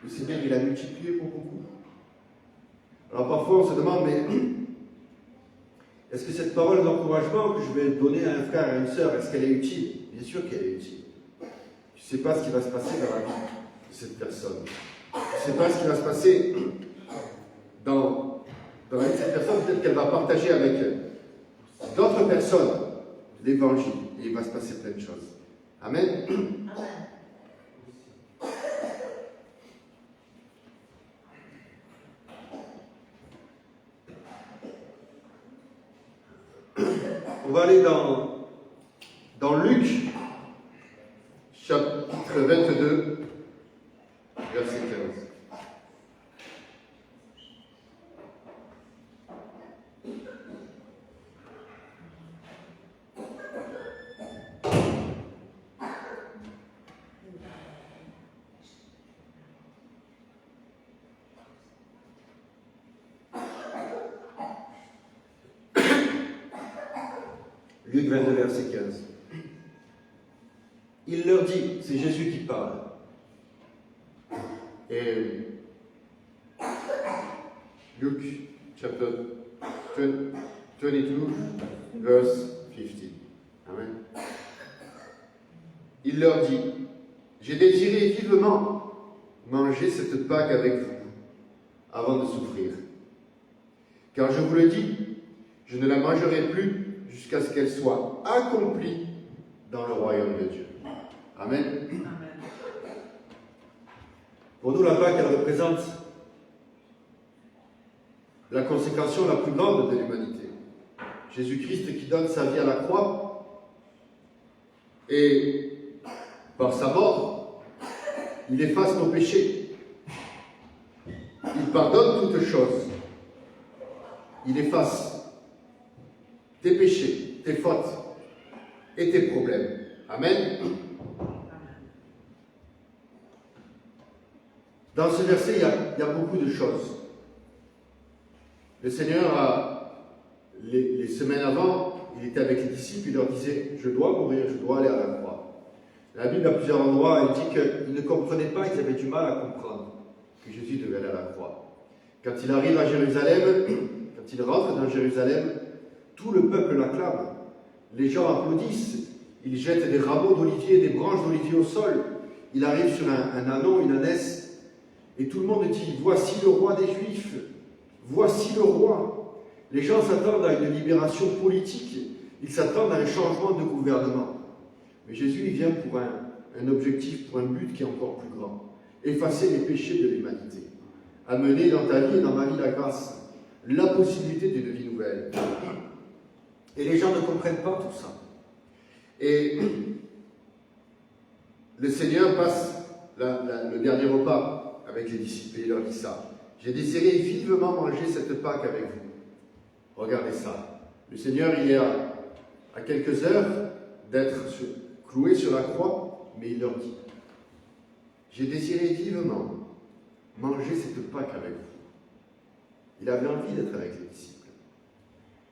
le Seigneur, il a multiplié pour beaucoup. Alors parfois, on se demande, mais est-ce que cette parole d'encouragement que je vais donner à un frère et à une sœur, est-ce qu'elle est utile? Bien sûr qu'elle est utile. Tu ne sais pas ce qui va se passer dans la vie de cette personne. Tu ne sais pas ce qui va se passer dans la vie de cette personne. Peut-être qu'elle va partager avec d'autres personnes l'évangile. Et il va se passer plein de choses. Amen. On va aller dans Luc, chapitre 22, verset 15. Luc 22, verset 15. Il leur dit, c'est Jésus qui parle. Et Luc, chapter 22, verse 15. Amen. Il leur dit, j'ai désiré vivement manger cette Pâque avec vous avant de souffrir. Car je vous le dis, je ne la mangerai plus jusqu'à ce qu'elle soit accomplie dans le royaume de Dieu. Amen. Amen. Pour nous, la Pâque, elle représente la consécration la plus grande de l'humanité. Jésus-Christ qui donne sa vie à la croix, et par sa mort, il efface nos péchés. Il pardonne toutes choses. Il efface tes péchés, tes fautes et tes problèmes. Amen. Dans ce verset, il y a beaucoup de choses. Le Seigneur, les semaines avant, il était avec les disciples, il leur disait, je dois mourir, je dois aller à la croix. La Bible, à plusieurs endroits, elle dit qu'ils ne comprenaient pas, ils avaient du mal à comprendre que Jésus devait aller à la croix. Quand il arrive à Jérusalem, quand il rentre dans Jérusalem, tout le peuple l'acclame. Les gens applaudissent. Ils jettent des rameaux d'olivier, des branches d'olivier au sol. Il arrive sur un ânon, une ânesse. Et tout le monde dit, voici le roi des Juifs. Voici le roi. Les gens s'attendent à une libération politique. Ils s'attendent à un changement de gouvernement. Mais Jésus, il vient pour un objectif, pour un but qui est encore plus grand. Effacer les péchés de l'humanité. Amener dans ta vie et dans ma vie la grâce. La possibilité d'une vie nouvelle. Et les gens ne comprennent pas tout ça. Et le Seigneur passe le dernier repas avec les disciples et il leur dit ça. J'ai désiré vivement manger cette Pâque avec vous. Regardez ça. Le Seigneur, il est à quelques heures d'être cloué sur la croix, mais il leur dit, j'ai désiré vivement manger cette Pâque avec vous. Il avait envie d'être avec les disciples.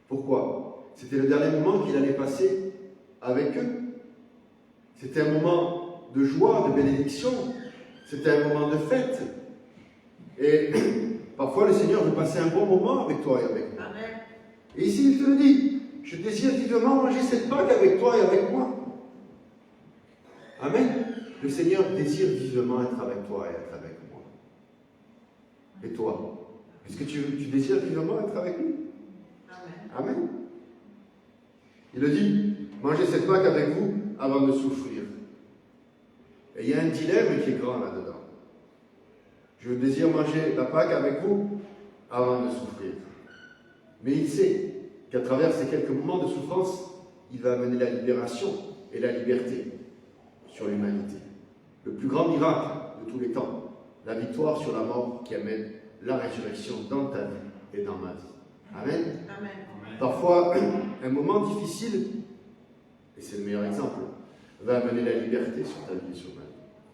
Pourquoi? C'était le dernier moment qu'il allait passer avec eux. C'était un moment de joie, de bénédiction. C'était un moment de fête. Et parfois, le Seigneur veut passer un bon moment avec toi et avec moi. Amen. Et ici, il te le dit. Je désire vivement manger cette Pâque avec toi et avec moi. Amen. Le Seigneur désire vivement être avec toi et être avec moi. Et toi? Est-ce que tu désires vivement être avec lui? Amen. Amen. Il a dit, mangez cette Pâque avec vous avant de souffrir. Et il y a un dilemme qui est grand là-dedans. Je désire manger la Pâque avec vous avant de souffrir. Mais il sait qu'à travers ces quelques moments de souffrance, il va amener la libération et la liberté sur l'humanité. Le plus grand miracle de tous les temps, la victoire sur la mort qui amène la résurrection dans ta vie et dans ma vie. Amen. Amen. Parfois, un moment difficile, et c'est le meilleur exemple, va amener la liberté sur ta vie et sur ma vie.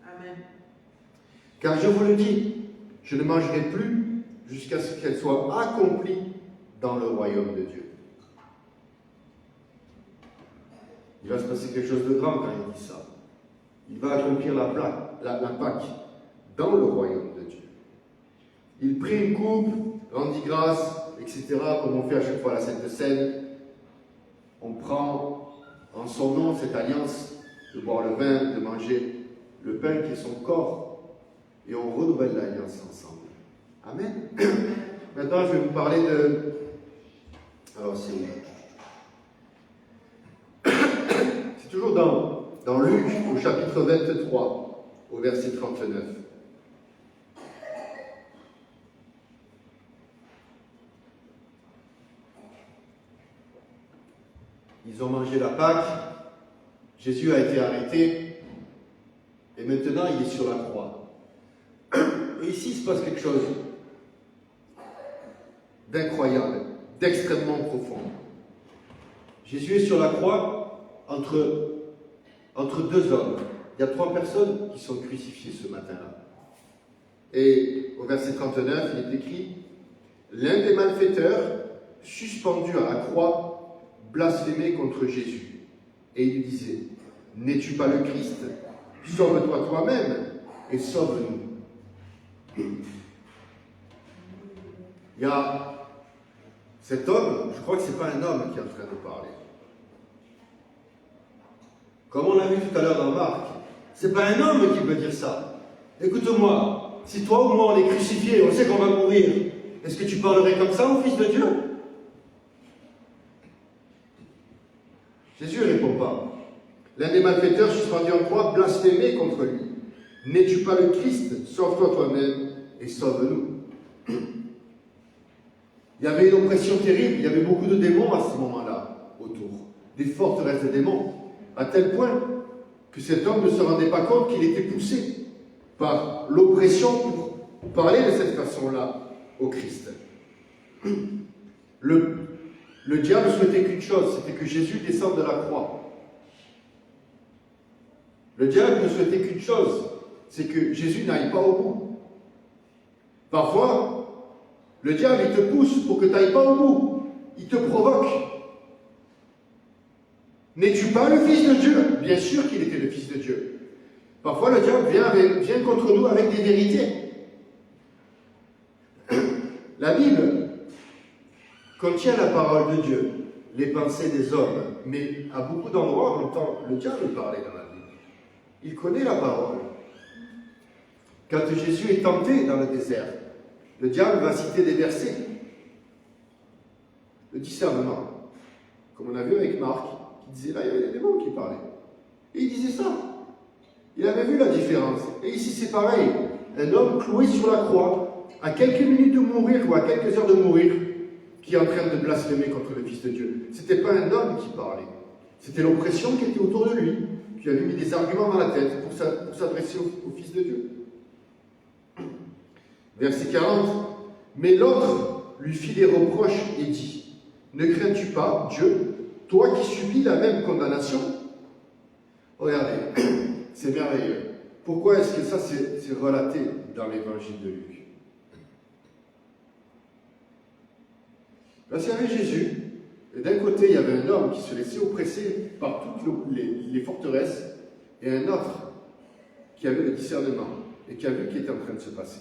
Amen. Car je vous le dis, je ne mangerai plus jusqu'à ce qu'elle soit accomplie dans le royaume de Dieu. Il va se passer quelque chose de grand quand il dit ça. Il va accomplir la Pâque dans le royaume de Dieu. Il prit une coupe, rendit grâce, etc., comme on fait à chaque fois à la Sainte Seine. On prend en son nom cette alliance de boire le vin, de manger le pain qui est son corps, et on renouvelle l'alliance ensemble. Amen. Maintenant, je vais vous parler de... Alors, c'est toujours dans Luc, au chapitre 23, au verset 39. Ils ont mangé la Pâque, Jésus a été arrêté, et maintenant il est sur la croix. Et ici, il se passe quelque chose d'incroyable, d'extrêmement profond. Jésus est sur la croix entre deux hommes. Il y a 3 personnes qui sont crucifiées ce matin-là. Et au verset 39, il est écrit « L'un des malfaiteurs, suspendu à la croix, blasphémait contre Jésus. Et il lui disait « N'es-tu pas le Christ? Sauve-toi toi-même et sauve-nous. » Il y a cet homme, je crois que ce n'est pas un homme qui est en train de parler. Comme on l'a vu tout à l'heure dans Marc, ce n'est pas un homme qui peut dire ça. Écoute-moi, si toi ou moi on est crucifiés, on sait qu'on va mourir, est-ce que tu parlerais comme ça au Fils de Dieu? Jésus ne répond pas. L'un des malfaiteurs suspendu en croix blasphémait contre lui. N'es-tu pas le Christ? Sauve-toi toi-même et sauve-nous. Il y avait une oppression terrible, il y avait beaucoup de démons à ce moment-là autour, des forteresses de démons, à tel point que cet homme ne se rendait pas compte qu'il était poussé par l'oppression pour parler de cette façon-là au Christ. Le diable souhaitait qu'une chose, c'était que Jésus descende de la croix. Le diable ne souhaitait qu'une chose, c'est que Jésus n'aille pas au bout. Parfois, le diable, il te pousse pour que tu n'ailles pas au bout. Il te provoque. N'es-tu pas le Fils de Dieu? Bien sûr qu'il était le Fils de Dieu. Parfois, le diable vient contre nous avec des vérités. La Bible contient la parole de Dieu, les pensées des hommes, mais à beaucoup d'endroits, on entend le diable parler dans la Bible. Il connaît la parole. Quand Jésus est tenté dans le désert, le diable va citer des versets. Le discernement, comme on a vu avec Marc, qui disait là, il y avait des démons qui parlaient. Et il disait ça. Il avait vu la différence. Et ici, c'est pareil. Un homme cloué sur la croix, à quelques minutes de mourir, ou à quelques heures de mourir, qui est en train de blasphémer contre le Fils de Dieu. Ce n'était pas un homme qui parlait. C'était l'oppression qui était autour de lui, qui avait mis des arguments dans la tête pour s'adresser au Fils de Dieu. Verset 40. Mais l'autre lui fit des reproches et dit: Ne crains-tu pas, Dieu, toi qui subis la même condamnation? Regardez, c'est merveilleux. Pourquoi est-ce que ça c'est relaté dans l'évangile de Luc? Parce qu'il y avait Jésus, et d'un côté, il y avait un homme qui se laissait oppresser par toutes les forteresses, et un autre qui avait le discernement, et qui a vu ce qui était en train de se passer.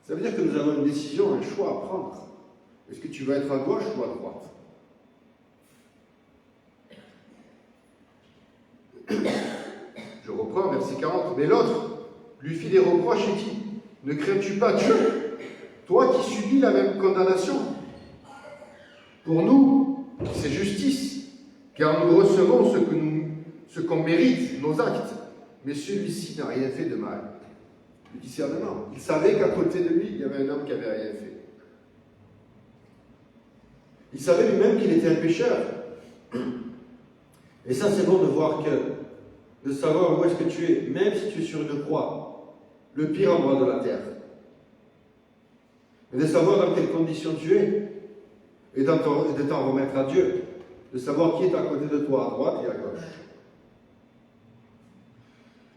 Ça veut dire que nous avons une décision, un choix à prendre. Est-ce que tu vas être à gauche ou à droite? Je reprends, verset 40. Mais l'autre lui fit des reproches et dit, ne crains-tu pas Dieu, toi qui subis la même condamnation? Pour nous, c'est justice, car nous recevons ce qu'on mérite, nos actes. Mais celui-ci n'a rien fait de mal. Le discernement. Il savait qu'à côté de lui, il y avait un homme qui n'avait rien fait. Il savait lui-même qu'il était un pécheur. Et ça, c'est bon de voir de savoir où est-ce que tu es, même si tu es sur une croix, le pire endroit de la terre. Et de savoir dans quelles conditions tu es, et de t'en remettre à Dieu, de savoir qui est à côté de toi, à droite et à gauche.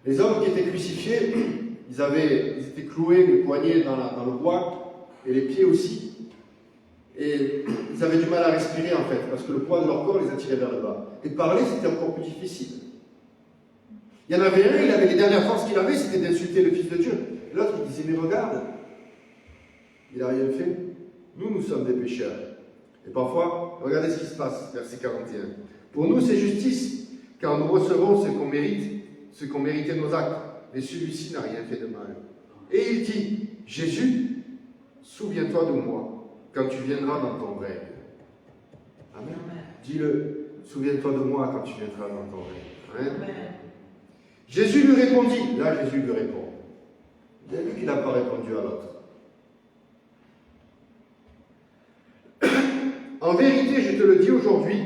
Les hommes qui étaient crucifiés, ils étaient cloués les poignets dans le bois, et les pieds aussi. Et ils avaient du mal à respirer en fait, parce que le poids de leur corps les attirait vers le bas. Et parler, c'était encore plus difficile. Il y en avait un, les dernières forces qu'il avait, c'était d'insulter le Fils de Dieu. L'autre, il disait, mais regarde, il n'a rien fait. Nous sommes des pécheurs. Et parfois, regardez ce qui se passe, verset 41. Pour nous, c'est justice, car nous recevons ce qu'on mérite, ce qu'ont mérité nos actes. Mais celui-ci n'a rien fait de mal. Et il dit, Jésus, souviens-toi de moi quand tu viendras dans ton règne. Amen. Amen. Dis-le, souviens-toi de moi quand tu viendras dans ton règne. Amen. Amen. Jésus lui répondit. Là, Jésus lui répond. Vous avez vu qu'il n'a pas répondu à l'autre. En vérité, je te le dis aujourd'hui,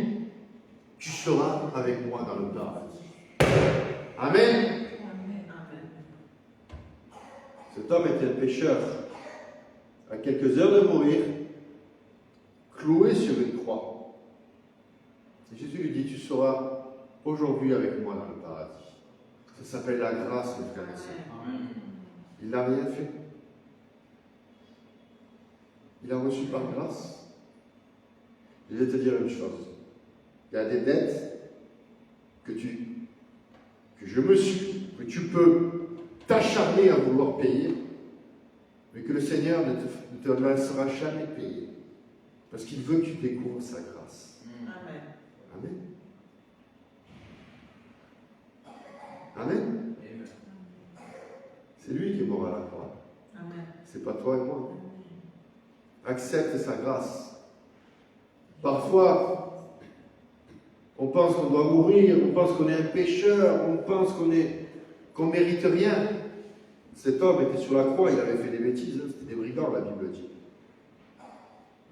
tu seras avec moi dans le paradis. Amen. Amen. Cet homme était un pécheur. À quelques heures de mourir, cloué sur une croix. Et Jésus lui dit, tu seras aujourd'hui avec moi dans le paradis. Ça s'appelle la grâce, mes frères et sœurs. Il n'a rien fait. Il a reçu par grâce. Je vais te dire une chose. Il y a des dettes que je me suis, que tu peux t'acharner à vouloir payer, mais que le Seigneur ne te laissera jamais payer. Parce qu'il veut que tu découvres sa grâce. Amen. Amen. Amen. C'est lui qui est mort à la croix. Amen. C'est pas toi et moi. Accepte sa grâce. Parfois, on pense qu'on doit mourir, on pense qu'on est un pécheur, on pense qu'on mérite rien. Cet homme était sur la croix, il avait fait des bêtises, hein, c'était des brigands, la Bible dit.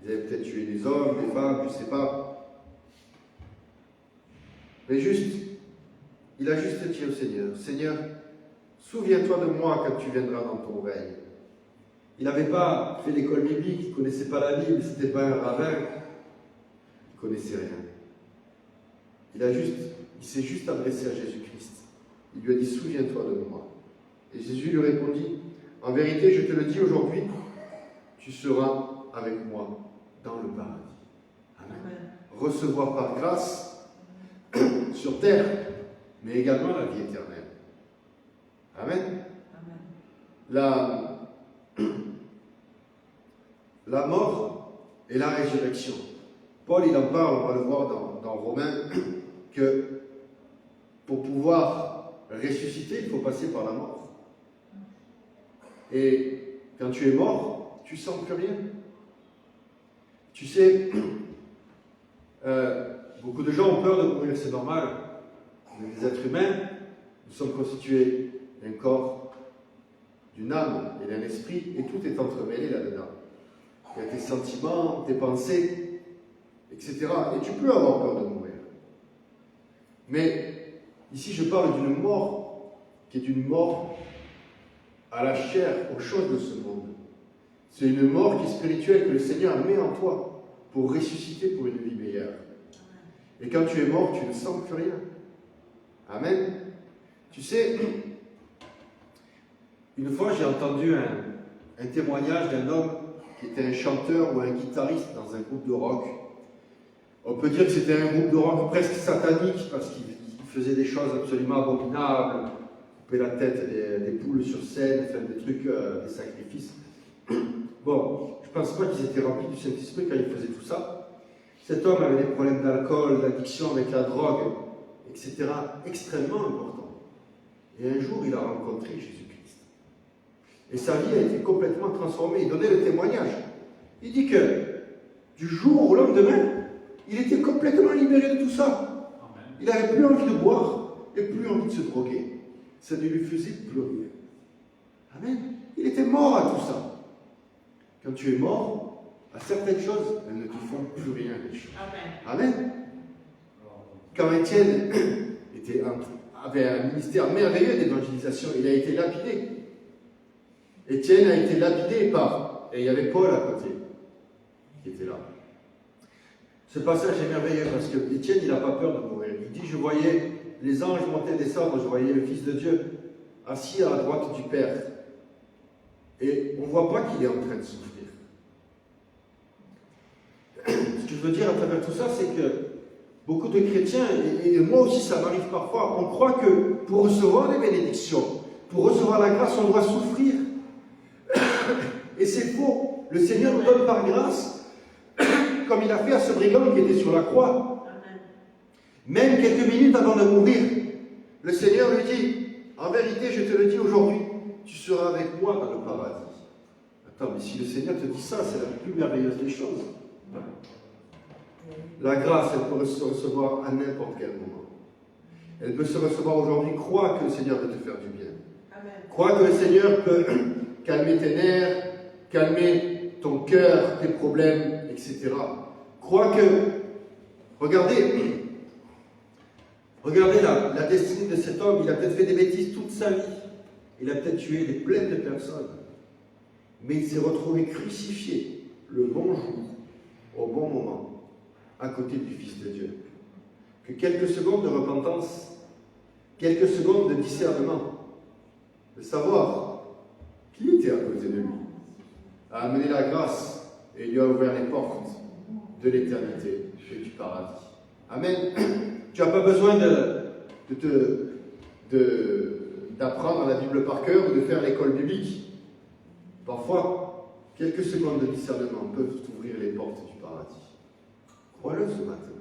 Ils avaient peut-être tué des hommes, des femmes, je ne sais pas. Mais il a juste dit au Seigneur, Seigneur, souviens-toi de moi quand tu viendras dans ton règne. Il n'avait pas fait l'école biblique, il ne connaissait pas la Bible, c'était pas un rabbin, il ne connaissait rien. Il s'est juste adressé à Jésus-Christ. Il lui a dit, souviens-toi de moi. Et Jésus lui répondit, en vérité, je te le dis aujourd'hui, tu seras avec moi dans le paradis. Amen. Amen. Recevoir par grâce sur terre, mais également la vie éternelle. Amen. Amen. La mort et la résurrection. Paul, il en parle, on va le voir dans Romains, que pour pouvoir ressusciter, il faut passer par la mort. Et quand tu es mort, tu ne sens plus rien. Tu sais, beaucoup de gens ont peur de mourir, c'est normal. On est des êtres humains, nous sommes constitués d'un corps, d'une âme et d'un esprit, et tout est entremêlé là-dedans. Il y a tes sentiments, tes pensées, etc. Et tu peux avoir peur de mourir. Mais ici, je parle d'une mort qui est une mort à la chair, aux choses de ce monde. C'est une mort qui est spirituelle que le Seigneur met en toi pour ressusciter pour une vie meilleure. Et quand tu es mort, tu ne sens plus rien. Amen. Tu sais, une fois j'ai entendu un témoignage d'un homme qui était un chanteur ou un guitariste dans un groupe de rock. On peut dire que c'était un groupe de rock presque satanique parce qu'il faisait des choses absolument abominables, couper la tête des poules sur scène, faire des trucs, des sacrifices. Bon, je ne pense pas qu'ils étaient remplis du Saint-Esprit quand ils faisaient tout ça. Cet homme avait des problèmes d'alcool, d'addiction avec la drogue, etc. extrêmement importants. Et un jour, il a rencontré Jésus-Christ. Et sa vie a été complètement transformée. Il donnait le témoignage. Il dit que du jour au lendemain, il était complètement libéré de tout ça. Il n'avait plus envie de boire et plus envie de se droguer. Ça ne lui faisait plus rien. Amen. Il était mort à tout ça. Quand tu es mort, à certaines choses, elles ne te font plus rien. Amen. Quand Étienne avait un ministère merveilleux d'évangélisation, il a été lapidé. Étienne a été lapidé et il y avait Paul à côté, qui était là. Ce passage est merveilleux parce que Étienne, il n'a pas peur de mourir. Il dit, je voyais les anges monter et descendre, je voyais le Fils de Dieu assis à la droite du Père. Et on ne voit pas qu'il est en train de souffrir. Ce que je veux dire à travers tout ça, c'est que beaucoup de chrétiens, et moi aussi ça m'arrive parfois, on croit que pour recevoir les bénédictions, pour recevoir la grâce, on doit souffrir. Et c'est faux. Le Seigneur nous donne par grâce, comme il a fait à ce brigand qui était sur la croix. Même quelques minutes avant de mourir, le Seigneur lui dit, en vérité, je te le dis aujourd'hui, tu seras avec moi dans le paradis. Attends, mais si le Seigneur te dit ça, c'est la plus merveilleuse des choses. La grâce, elle peut se recevoir à n'importe quel moment. Elle peut se recevoir aujourd'hui. Crois que le Seigneur veut te faire du bien. Amen. Crois que le Seigneur peut calmer tes nerfs, calmer ton cœur, tes problèmes, etc. Crois que... Regardez la destinée de cet homme. Il a peut-être fait des bêtises toute sa vie. Il a peut-être tué des pleines de personnes. Mais il s'est retrouvé crucifié le bon jour, au bon moment, à côté du Fils de Dieu. Que quelques secondes de repentance, quelques secondes de discernement, de savoir qui était à côté de lui, a amené la grâce et lui a ouvert les portes de l'éternité et du paradis. Amen. Tu n'as pas besoin d'apprendre la Bible par cœur ou de faire l'école biblique. Parfois, quelques secondes de discernement peuvent t'ouvrir les portes du paradis. Crois-le ce matin.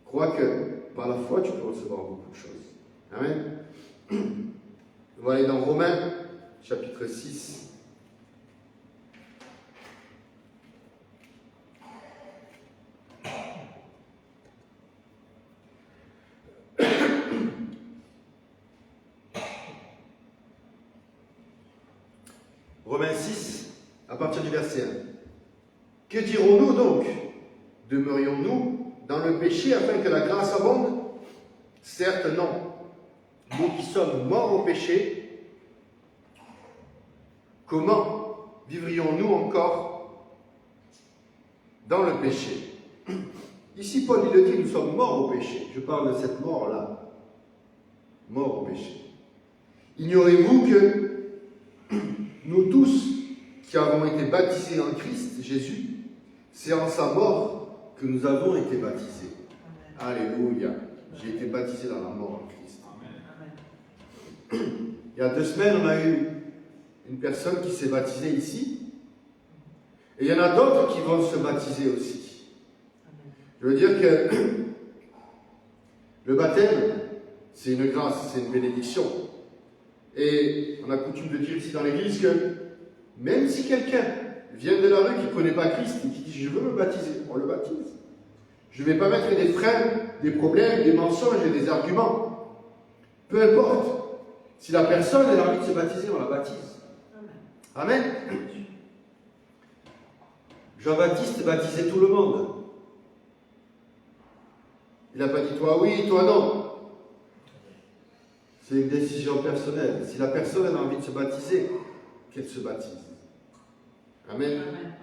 Crois que par la foi, tu peux recevoir beaucoup de choses. Amen. On va aller dans Romains, chapitre 6. Romains 6, à partir du verset 1. Que dirons-nous donc? Demeurions-nous dans le péché afin que la grâce abonde? Certes, non. Nous qui sommes morts au péché, comment vivrions-nous encore dans le péché? Ici, Paul, il le dit, nous sommes morts au péché. Je parle de cette mort-là. Mort au péché. Ignorez-vous que nous tous qui avons été baptisés en Christ Jésus, c'est en sa mort que nous avons été baptisés. Amen. Alléluia. J'ai été baptisé dans la mort en Christ. Amen. Il y a 2 semaines, on a eu une personne qui s'est baptisée ici. Et il y en a d'autres qui vont se baptiser aussi. Amen. Je veux dire que le baptême, c'est une grâce, c'est une bénédiction. Et on a coutume de dire ici dans l'église que même si quelqu'un vient de la rue qui ne connaît pas Christ et qui dit « je veux me baptiser », on le baptise. Je ne vais pas mettre des freins, des problèmes, des mensonges et des arguments. Peu importe. Si la personne a envie de se baptiser, on la baptise. Amen. Jean-Baptiste baptisait tout le monde. Il n'a pas dit « toi oui, toi non ». C'est une décision personnelle. Si la personne a envie de se baptiser, qu'elle se baptise. Amen. Amen.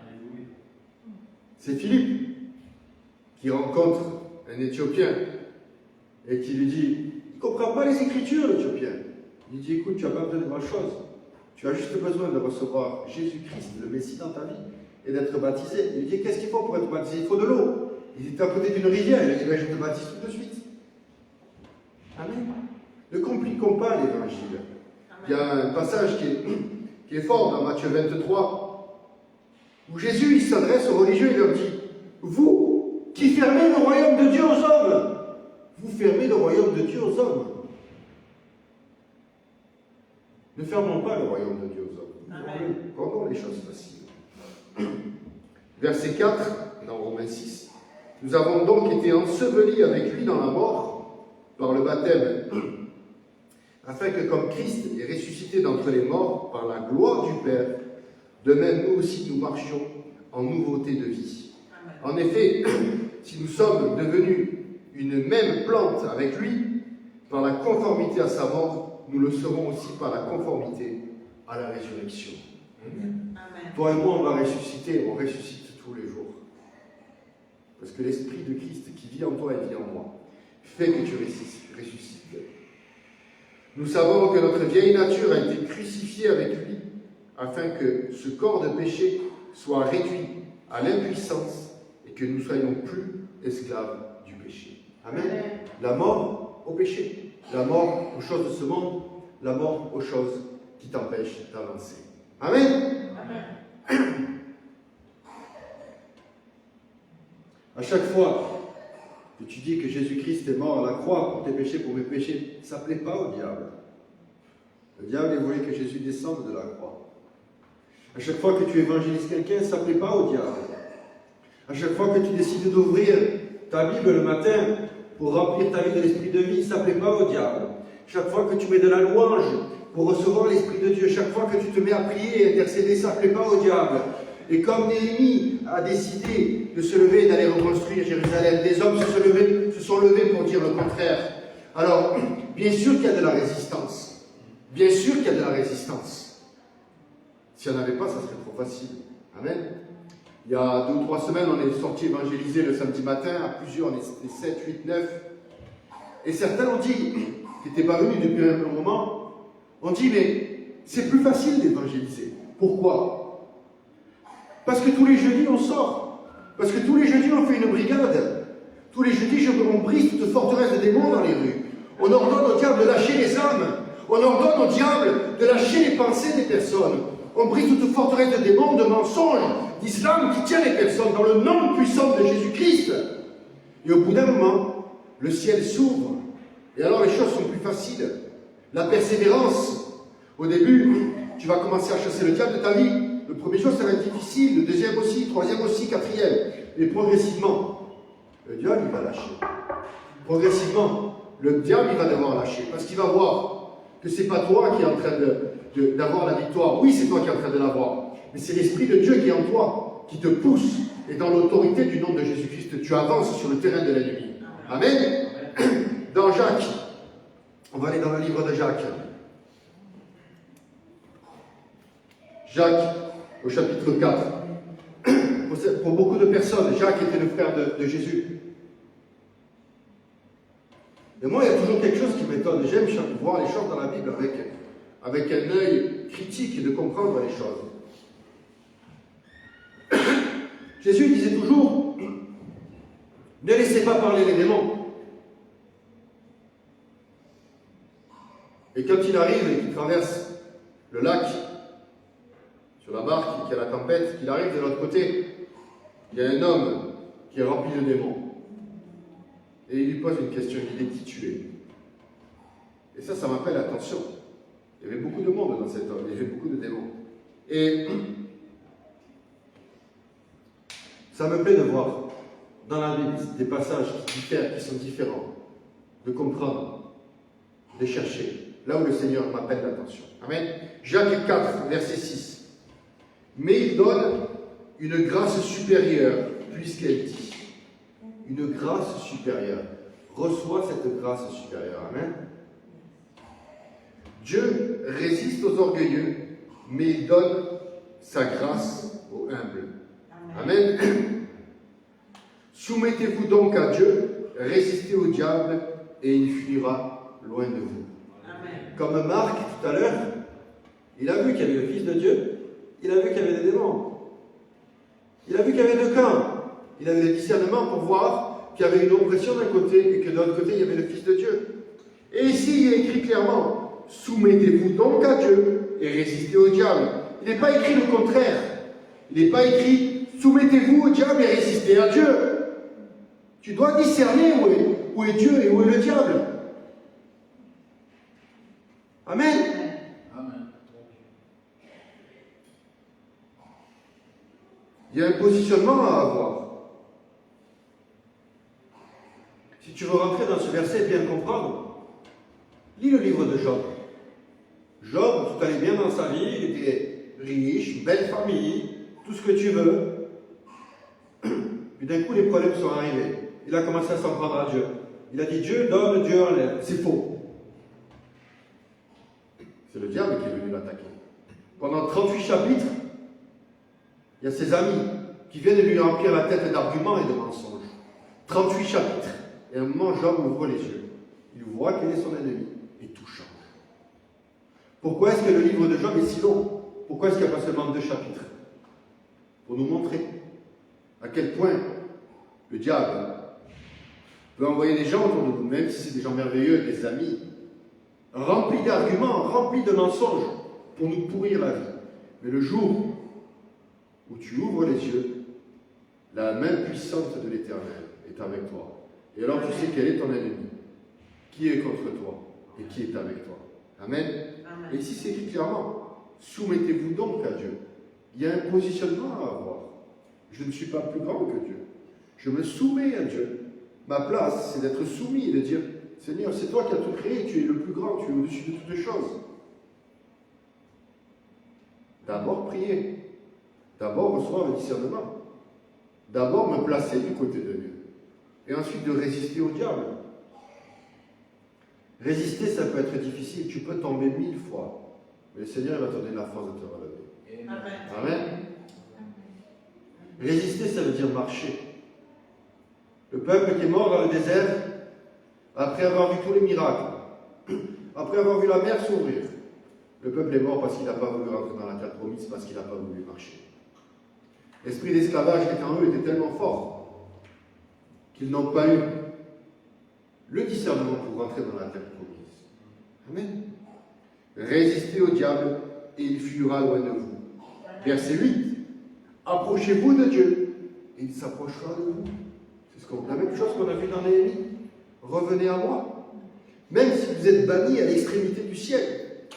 C'est Philippe qui rencontre un Éthiopien et qui lui dit, il ne comprend pas les Écritures, l'Éthiopien. Il dit, écoute, tu n'as pas besoin de grand chose. Tu as juste besoin de recevoir Jésus-Christ, le Messie dans ta vie. et d'être baptisé. Il lui dit, qu'est-ce qu'il faut pour être baptisé? Il faut de l'eau. Il est à côté d'une rivière, il lui dit, ben, je te baptise tout de suite. Amen. Ne compliquons pas l'évangile. Il y a un passage qui est fort dans Matthieu 23, où Jésus il s'adresse aux religieux et leur dit, vous qui fermez le royaume de Dieu aux hommes, vous fermez le royaume de Dieu aux hommes. Ne fermons pas le royaume de Dieu aux hommes. Rendons les choses faciles. Verset 4, dans Romains 6. Nous avons donc été ensevelis avec lui dans la mort, par le baptême, afin que comme Christ est ressuscité d'entre les morts par la gloire du Père, de même nous aussi nous marchions en nouveauté de vie. En effet, si nous sommes devenus une même plante avec lui, par la conformité à sa mort, nous le serons aussi par la conformité à la résurrection. Amen. Toi et moi, on va ressusciter, on ressuscite tous les jours. Parce que l'Esprit de Christ qui vit en toi et vit en moi, fait que tu ressuscites. Nous savons que notre vieille nature a été crucifiée avec lui, afin que ce corps de péché soit réduit à l'impuissance et que nous ne soyons plus esclaves du péché. Amen. La mort au péché, la mort aux choses de ce monde, la mort aux choses qui t'empêchent d'avancer. Amen. À chaque fois que tu dis que Jésus-Christ est mort à la croix pour tes péchés, pour mes péchés, ça ne plaît pas au diable. Le diable voulait que Jésus descende de la croix. À chaque fois que tu évangélises quelqu'un, ça ne plaît pas au diable. À chaque fois que tu décides d'ouvrir ta Bible le matin pour remplir ta vie de l'esprit de vie, ça ne plaît pas au diable. Chaque fois que tu mets de la louange pour recevoir l'Esprit de Dieu, chaque fois que tu te mets à prier et intercéder, ça ne plaît pas au diable. Et comme Néhémie a décidé de se lever et d'aller reconstruire Jérusalem, des hommes se sont levés pour dire le contraire. Alors, bien sûr qu'il y a de la résistance. Bien sûr qu'il y a de la résistance. S'il n'y en avait pas, ça serait trop facile. Amen. Il y a 2 ou 3 semaines, on est sorti évangéliser le samedi matin, à plusieurs, on était 7, 8, 9. Et certains ont dit, qui n'étaient pas venus depuis un long moment, ont dit, mais c'est plus facile d'évangéliser. Pourquoi? Parce que tous les jeudis, on sort. Parce que tous les jeudis, on fait une brigade. Tous les jeudis, on brise toute forteresse de démons dans les rues. On ordonne au diable de lâcher les âmes. On ordonne au diable de lâcher les pensées des personnes. On brise toute forteresse de démons, de mensonges, d'islam qui tient les personnes dans le nom puissant de Jésus-Christ. Et au bout d'un moment, le ciel s'ouvre. Et alors les choses sont plus faciles. La persévérance. Au début, tu vas commencer à chasser le diable de ta vie. Le premier jour, ça va être difficile. Le deuxième aussi, troisième aussi, quatrième. Et progressivement, le diable, il va lâcher. Progressivement, le diable, il va devoir lâcher. Parce qu'il va voir que ce n'est pas toi qui es en train d'avoir la victoire. Oui, c'est toi qui es en train de l'avoir. Mais c'est l'Esprit de Dieu qui est en toi, qui te pousse. Et dans l'autorité du nom de Jésus-Christ, tu avances sur le terrain de l'ennemi. Amen. Dans Jacques, on va aller dans le livre de Jacques. Jacques, au chapitre 4. Pour beaucoup de personnes, Jacques était le frère de Jésus. Et moi, il y a toujours quelque chose qui m'étonne. J'aime voir les choses dans la Bible avec un œil critique et de comprendre les choses. Jésus disait toujours, ne laissez pas parler les démons. Et quand il arrive et qu'il traverse le lac, sur la barque, qu'il y a la tempête, qu'il arrive de l'autre côté, il y a un homme qui est rempli de démons. Et il lui pose une question, il dit, qui tu es? Et ça m'appelle l'attention. Il y avait beaucoup de monde dans cet homme, il y avait beaucoup de démons. Et ça me plaît de voir dans la Bible des passages qui sont différents, de comprendre, de chercher, là où le Seigneur m'appelle l'attention. Amen. Jacques 4, verset 6. Mais il donne une grâce supérieure, puisqu'elle dit, une grâce supérieure. Reçois cette grâce supérieure. Amen. Dieu résiste aux orgueilleux, mais il donne sa grâce aux humbles. Amen. Soumettez-vous donc à Dieu, résistez au diable, et il fuira loin de vous. Amen. Comme Marc, tout à l'heure, il a vu qu'il y avait le Fils de Dieu, il a vu qu'il y avait des démons. Il a vu qu'il y avait deux camps. Il avait le discernement pour voir qu'il y avait une oppression d'un côté et que de l'autre côté, il y avait le Fils de Dieu. Et ici, il est écrit clairement, soumettez-vous donc à Dieu et résistez au diable. Il n'est pas écrit le contraire. Il n'est pas écrit, soumettez-vous au diable et résistez à Dieu. Tu dois discerner où est Dieu et où est le diable. Amen. Amen. Il y a un positionnement à avoir. Si tu veux rentrer dans ce verset et bien comprendre, lis le livre de Job. Job, tout allait bien dans sa vie, il était riche, belle famille, tout ce que tu veux. Puis d'un coup, les problèmes sont arrivés. Il a commencé à s'en prendre à Dieu. Il a dit, Dieu donne, Dieu enlève. C'est faux. C'est le diable qui est venu l'attaquer. Pendant 38 chapitres, il y a ses amis qui viennent lui remplir la tête d'arguments et de mensonges. 38 chapitres. Et à un moment, Job ouvre les yeux. Il voit quel est son ennemi. Et tout change. Pourquoi est-ce que le livre de Job est si long? Pourquoi est-ce qu'il n'y a pas seulement 2 chapitres? Pour nous montrer à quel point le diable peut envoyer des gens autour de nous, même si c'est des gens merveilleux, des amis, remplis d'arguments, remplis de mensonges, pour nous pourrir la vie. Mais le jour où tu ouvres les yeux, la main puissante de l'Éternel est avec toi. Et alors tu sais quel est ton ennemi, qui est contre toi et qui est avec toi. Amen. Amen. Et ici c'est écrit clairement, soumettez-vous donc à Dieu. Il y a un positionnement à avoir. Je ne suis pas plus grand que Dieu. Je me soumets à Dieu. Ma place, c'est d'être soumis et de dire, Seigneur, c'est toi qui as tout créé, tu es le plus grand, tu es au-dessus de toutes choses. D'abord prier. D'abord recevoir le discernement. D'abord me placer du côté de Dieu. Et ensuite de résister au diable. Résister, ça peut être difficile. Tu peux tomber 1000 fois. Mais le Seigneur il va te donner la force de te relever. Amen. Amen. Résister, ça veut dire marcher. Le peuple qui est mort dans le désert, après avoir vu tous les miracles, après avoir vu la mer s'ouvrir, le peuple est mort parce qu'il n'a pas voulu rentrer dans la terre promise, parce qu'il n'a pas voulu marcher. L'esprit d'esclavage qui était en eux était tellement fort qu'ils n'ont pas eu le discernement pour rentrer dans la terre promise. Amen. Résistez au diable et il fuira loin de vous. Verset 8. Approchez-vous de Dieu et il s'approchera de vous. C'est la même chose qu'on a vu dans Néhémie. Revenez à moi. Même si vous êtes bannis à l'extrémité du ciel.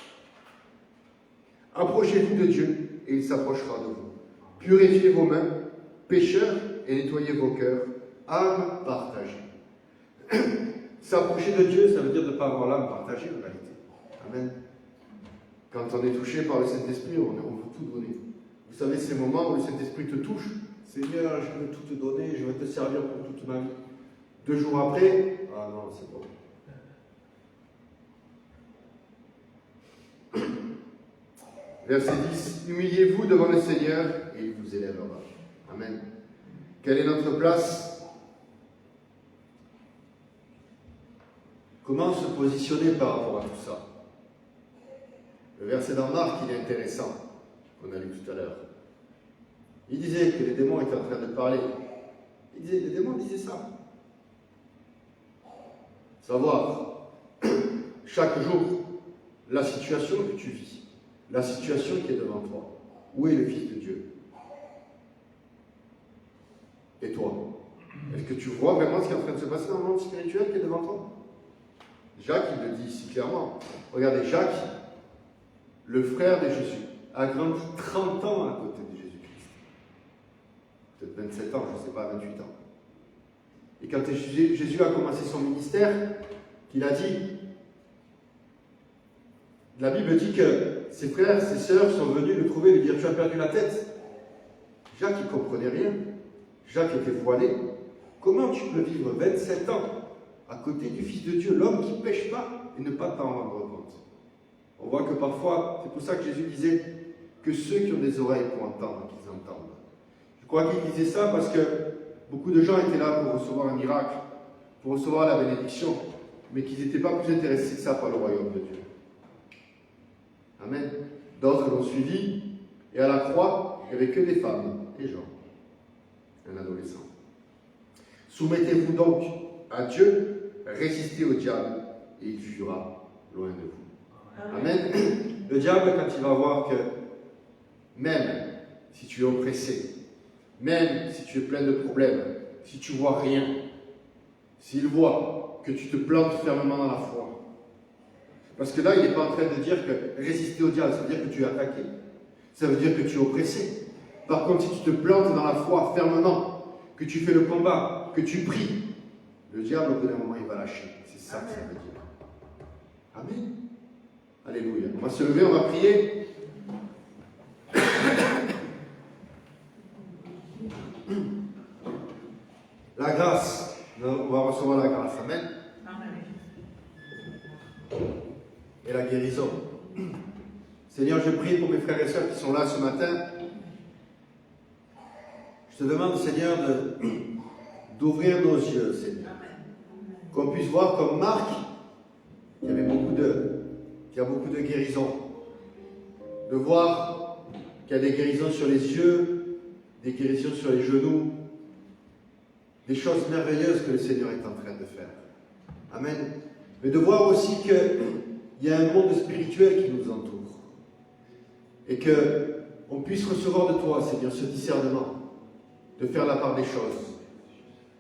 Approchez-vous de Dieu et il s'approchera de vous. Purifiez vos mains, pécheurs, et nettoyez vos cœurs, âmes partagées. S'approcher de Dieu, ça veut dire de ne pas avoir l'âme partagée en réalité. Amen. Quand on est touché par le Saint-Esprit, on veut tout donner. Vous savez, ces moments où le Saint-Esprit te touche, Seigneur, je veux tout te donner, je veux te servir pour toute ma vie. 2 jours après, ah non, c'est bon. Verset 10. Humiliez-vous devant le Seigneur et il vous élèvera. Amen. Quelle est notre place? Comment se positionner par rapport à tout ça? Le verset dans Marc, il est intéressant, qu'on a lu tout à l'heure. Il disait que les démons étaient en train de parler. Les démons disaient ça. Savoir, chaque jour, la situation que tu vis, la situation qui est devant toi. Où est le Fils de Dieu? Et toi? Est-ce que tu vois vraiment ce qui est en train de se passer dans le monde spirituel qui est devant toi? Jacques, il le dit ici clairement. Regardez, Jacques, le frère de Jésus, a grandi 30 ans à côté de Jésus-Christ. Peut-être 27 ans, je ne sais pas, 28 ans. Et quand Jésus a commencé son ministère, il a dit, la Bible dit que ses frères, ses sœurs sont venus le trouver et lui dire, tu as perdu la tête. Jacques, il ne comprenait rien. Jacques était voilé. Comment tu peux vivre 27 ans à côté du Fils de Dieu, l'homme qui ne pêche pas, et ne pas t'en rendre compte? On voit que parfois, c'est pour ça que Jésus disait que ceux qui ont des oreilles pour entendre, qu'ils entendent. Je crois qu'il disait ça parce que beaucoup de gens étaient là pour recevoir un miracle, pour recevoir la bénédiction, mais qu'ils n'étaient pas plus intéressés que ça par le royaume de Dieu. Amen. D'autres l'ont suivi, et à la croix, il n'y avait que des femmes, des gens. un adolescent. Soumettez-vous donc à Dieu, résistez au diable et il fuira loin de vous. Amen. Le diable, quand il va voir que même si tu es oppressé, même si tu es plein de problèmes, si tu vois rien, s'il voit que tu te plantes fermement dans la foi, parce que là, il n'est pas en train de dire que résister au diable, ça veut dire que tu es attaqué, ça veut dire que tu es oppressé. Par contre, si tu te plantes dans la foi fermement, que tu fais le combat, que tu pries, le diable, au bout d'un moment, il va lâcher. C'est ça que ça veut dire. Amen. Alléluia. On va se lever, on va prier. La grâce. On va recevoir la grâce. Amen. Et la guérison. Seigneur, je prie pour mes frères et sœurs qui sont là ce matin. Je te demande, Seigneur, d'ouvrir nos yeux, Seigneur. Qu'on puisse voir comme Marc, qu'il y a beaucoup de guérisons. De voir qu'il y a des guérisons sur les yeux, des guérisons sur les genoux, des choses merveilleuses que le Seigneur est en train de faire. Amen. Mais de voir aussi qu'il y a un monde spirituel qui nous entoure. Et qu'on puisse recevoir de toi, Seigneur, ce discernement, de faire la part des choses,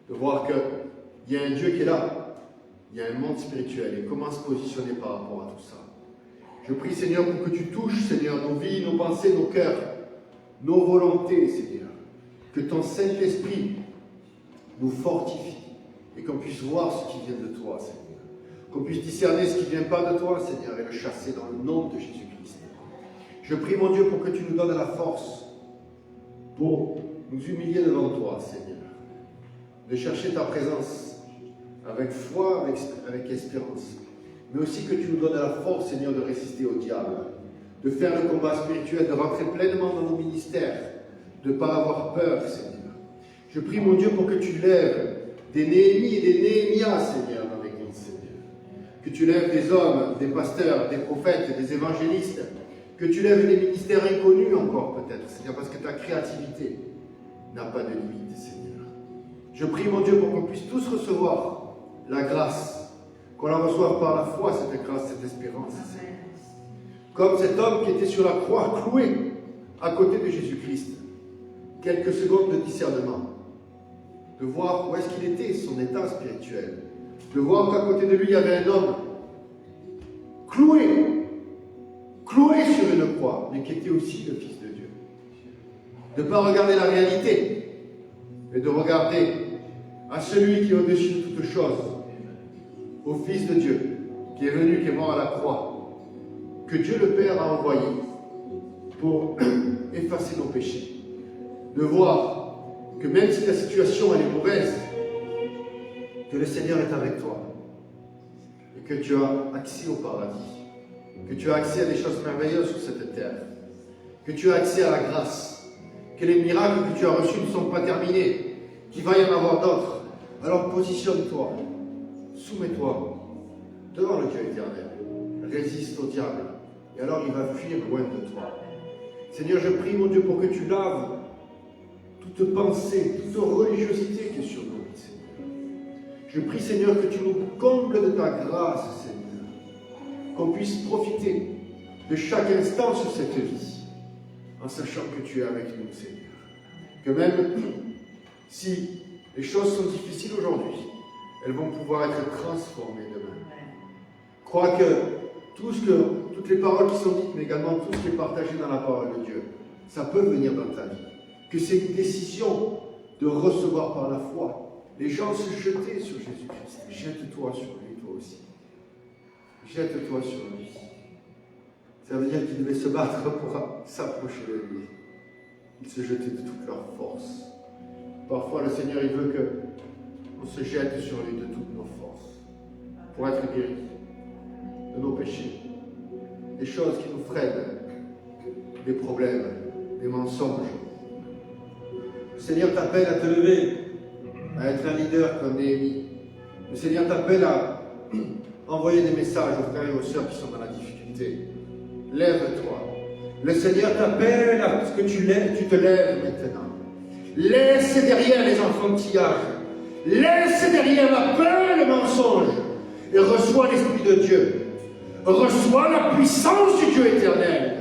de voir qu'il y a un Dieu qui est là, il y a un monde spirituel, et comment se positionner par rapport à tout ça. Je prie, Seigneur, pour que tu touches, Seigneur, nos vies, nos pensées, nos cœurs, nos volontés, Seigneur. Que ton Saint-Esprit nous fortifie, et qu'on puisse voir ce qui vient de toi, Seigneur. Qu'on puisse discerner ce qui ne vient pas de toi, Seigneur, et le chasser dans le nom de Jésus-Christ. Je prie, mon Dieu, pour que tu nous donnes la force pour nous humilier devant toi, Seigneur. De chercher ta présence avec foi, avec espérance. Mais aussi que tu nous donnes la force, Seigneur, de résister au diable. De faire le combat spirituel, de rentrer pleinement dans nos ministères. De ne pas avoir peur, Seigneur. Je prie, mon Dieu, pour que tu lèves des Néhémies et des Néhémias, Seigneur, dans l'Église, Seigneur. Que tu lèves des hommes, des pasteurs, des prophètes, des évangélistes. Que tu lèves des ministères inconnus encore peut-être, Seigneur, parce que ta créativité n'a pas de limite, Seigneur. Je prie, mon Dieu, pour qu'on puisse tous recevoir la grâce, qu'on la reçoive par la foi, cette grâce, cette espérance, Seigneur. Comme cet homme qui était sur la croix, cloué à côté de Jésus-Christ. Quelques secondes de discernement. De voir où est-ce qu'il était, son état spirituel. De voir qu'à côté de lui, il y avait un homme cloué sur une croix, mais qui était aussi le Fils de Dieu. De ne pas regarder la réalité, mais de regarder à celui qui est au-dessus de toutes choses, au Fils de Dieu, qui est venu, qui est mort à la croix, que Dieu le Père a envoyé pour effacer nos péchés. De voir que même si ta situation elle est mauvaise, que le Seigneur est avec toi et que tu as accès au paradis. Que tu as accès à des choses merveilleuses sur cette terre, que tu as accès à la grâce, que les miracles que tu as reçus ne sont pas terminés, qu'il va y en avoir d'autres. Alors positionne-toi, soumets-toi devant le Dieu éternel, résiste au diable, et alors il va fuir loin de toi. Seigneur, je prie, mon Dieu, pour que tu laves toute pensée, toute religiosité qui est sur nous, Seigneur. Je prie, Seigneur, que tu nous combles de ta grâce, Seigneur. Qu'on puisse profiter de chaque instant sur cette vie, en sachant que tu es avec nous, Seigneur. Que même si les choses sont difficiles aujourd'hui, elles vont pouvoir être transformées demain. Crois que toutes les paroles qui sont dites, mais également tout ce qui est partagé dans la parole de Dieu, ça peut venir dans ta vie. Que c'est une décision de recevoir par la foi. Les gens se jetaient sur Jésus-Christ. Jette-toi sur lui, toi aussi. Jette-toi sur lui. Ça veut dire qu'ils devaient se battre pour s'approcher de lui. Ils se jetaient de toute leur force. Parfois, le Seigneur, il veut qu'on se jette sur lui de toutes nos forces pour être guéris de nos péchés, des choses qui nous freinent, des problèmes, des mensonges. Le Seigneur t'appelle à te lever, à être un leader comme Néhémie. Le Seigneur t'appelle à envoyer des messages aux frères et aux sœurs qui sont dans la difficulté. Lève-toi. Le Seigneur t'appelle à ce que tu te lèves maintenant. Laisse derrière les enfantillages. Laisse derrière la peur et le mensonge. Et reçois l'Esprit de Dieu. Reçois la puissance du Dieu éternel.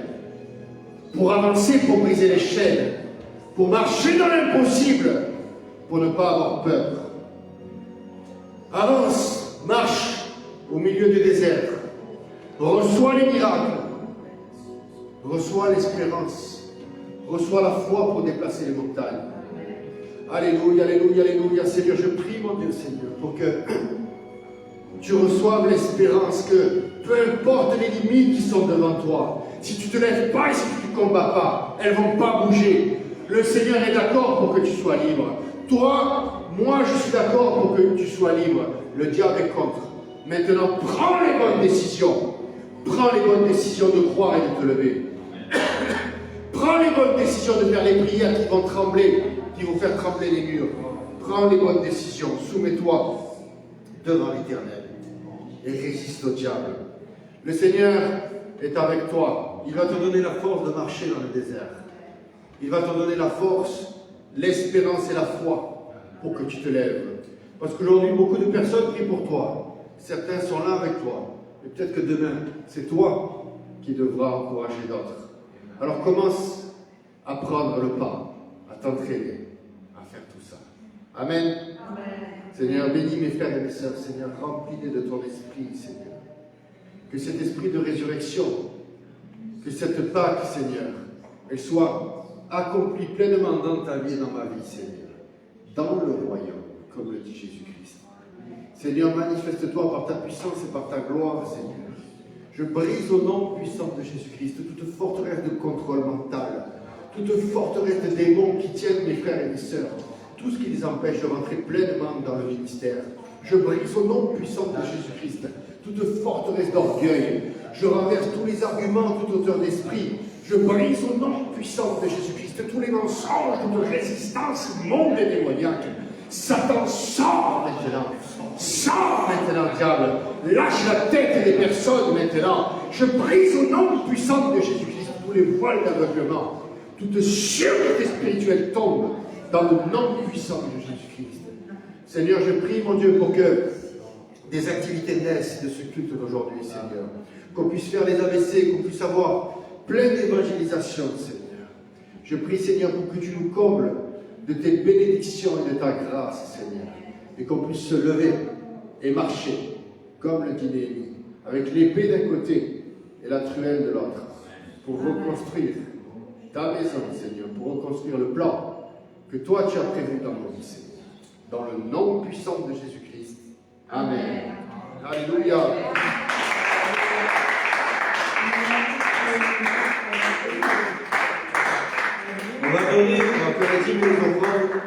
Pour avancer, pour briser les chaînes. Pour marcher dans l'impossible. Pour ne pas avoir peur. Avance, marche au milieu du désert. Reçois les miracles. Reçois l'espérance. Reçois la foi pour déplacer les montagnes. Alléluia, alléluia, alléluia. Seigneur, je prie, mon Dieu, Seigneur, pour que tu reçoives l'espérance que peu importe les limites qui sont devant toi, si tu ne te lèves pas et si tu ne combats pas, elles ne vont pas bouger. Le Seigneur est d'accord pour que tu sois libre. Toi, moi, je suis d'accord pour que tu sois libre. Le diable est contre. Maintenant, prends les bonnes décisions. Prends les bonnes décisions de croire et de te lever. Prends les bonnes décisions de faire les prières qui vont trembler, qui vont faire trembler les murs. Prends les bonnes décisions. Soumets-toi devant l'Éternel et résiste au diable. Le Seigneur est avec toi. Il va te donner la force de marcher dans le désert. Il va te donner la force, l'espérance et la foi pour que tu te lèves. Parce qu'aujourd'hui, beaucoup de personnes prient pour toi. Certains sont là avec toi. Et peut-être que demain, c'est toi qui devras encourager d'autres. Alors commence à prendre le pas, à t'entraîner, à faire tout ça. Amen. Amen. Seigneur, bénis mes frères et mes sœurs. Seigneur, remplis-les de ton esprit, Seigneur. Que cet esprit de résurrection, que cette Pâque, Seigneur, elle soit accomplie pleinement dans ta vie et dans ma vie, Seigneur. Dans le royaume, comme le dit Jésus-Christ. Seigneur, manifeste-toi par ta puissance et par ta gloire, Seigneur. Je brise au nom puissant de Jésus-Christ toute forteresse de contrôle mental, toute forteresse de démons qui tiennent mes frères et mes sœurs, tout ce qui les empêche de rentrer pleinement dans le ministère. Je brise au nom puissant de Jésus-Christ toute forteresse d'orgueil. Je renverse tous les arguments, toute hauteur d'esprit. Je brise au nom puissant de Jésus-Christ tous les mensonges de résistance monde et démoniaque. Satan, sort maintenant. Sors maintenant, diable. Lâche la tête des personnes maintenant. Je brise au nom puissant de Jésus-Christ tous les voiles d'aveuglement. Toute sûreté spirituelle tombe dans le nom puissant de Jésus-Christ. Seigneur, je prie, mon Dieu, pour que des activités naissent de ce culte d'aujourd'hui, Seigneur. Qu'on puisse faire les AVC, qu'on puisse avoir plein d'évangélisation, Seigneur. Je prie, Seigneur, pour que tu nous combles de tes bénédictions et de ta grâce, Seigneur. Et qu'on puisse se lever et marcher, comme le dit Néhémie, avec l'épée d'un côté et la truelle de l'autre, pour reconstruire ta maison, Seigneur, pour reconstruire le plan que toi tu as prévu dans nos vies, Seigneur. Dans le nom puissant de Jésus-Christ. Amen. Alléluia. On va donner, on va faire les 10 000 offrandes.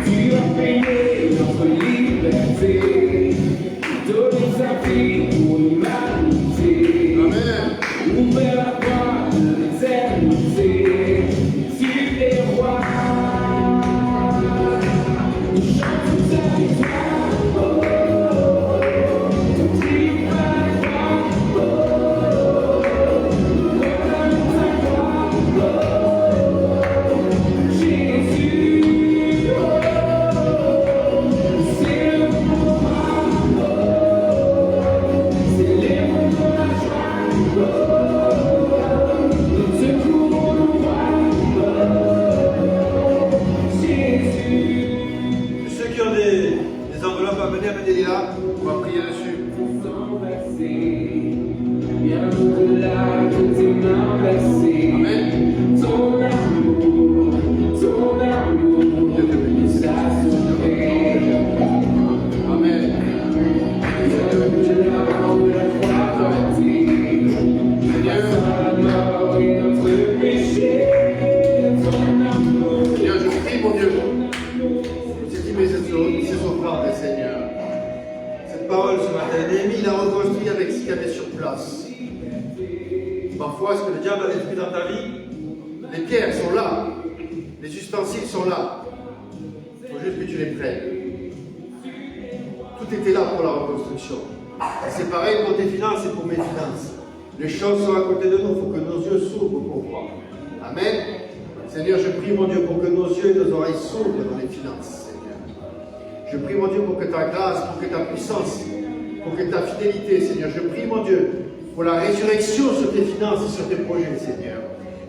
Tu as payé notre liberté. amenez-les là. On va prier dessus. Amen. Dieu te bénisse. Amen. Seigneur, je prie, mon Dieu, saisis ces offrandes, Seigneur. Cette parole ce matin, Néhémie l'a reconstruit avec ce qu'il y avait sur place. Parfois, est-ce que le diable a détruit dans ta vie? Les pierres sont là, les ustensiles sont là. Il faut juste que tu les prennes. Tout était là pour la reconstruction. Et c'est pareil pour tes finances et pour mes finances. Les choses sont à côté de nous, il faut que nos yeux s'ouvrent pour voir. Amen. Seigneur, je prie, mon Dieu, pour que nos yeux et nos oreilles s'ouvrent dans les finances, Seigneur. Je prie, mon Dieu, pour que ta grâce, pour que ta puissance, pour que ta fidélité, Seigneur. Je prie, mon Dieu, pour la résurrection sur tes finances et sur tes projets, Seigneur.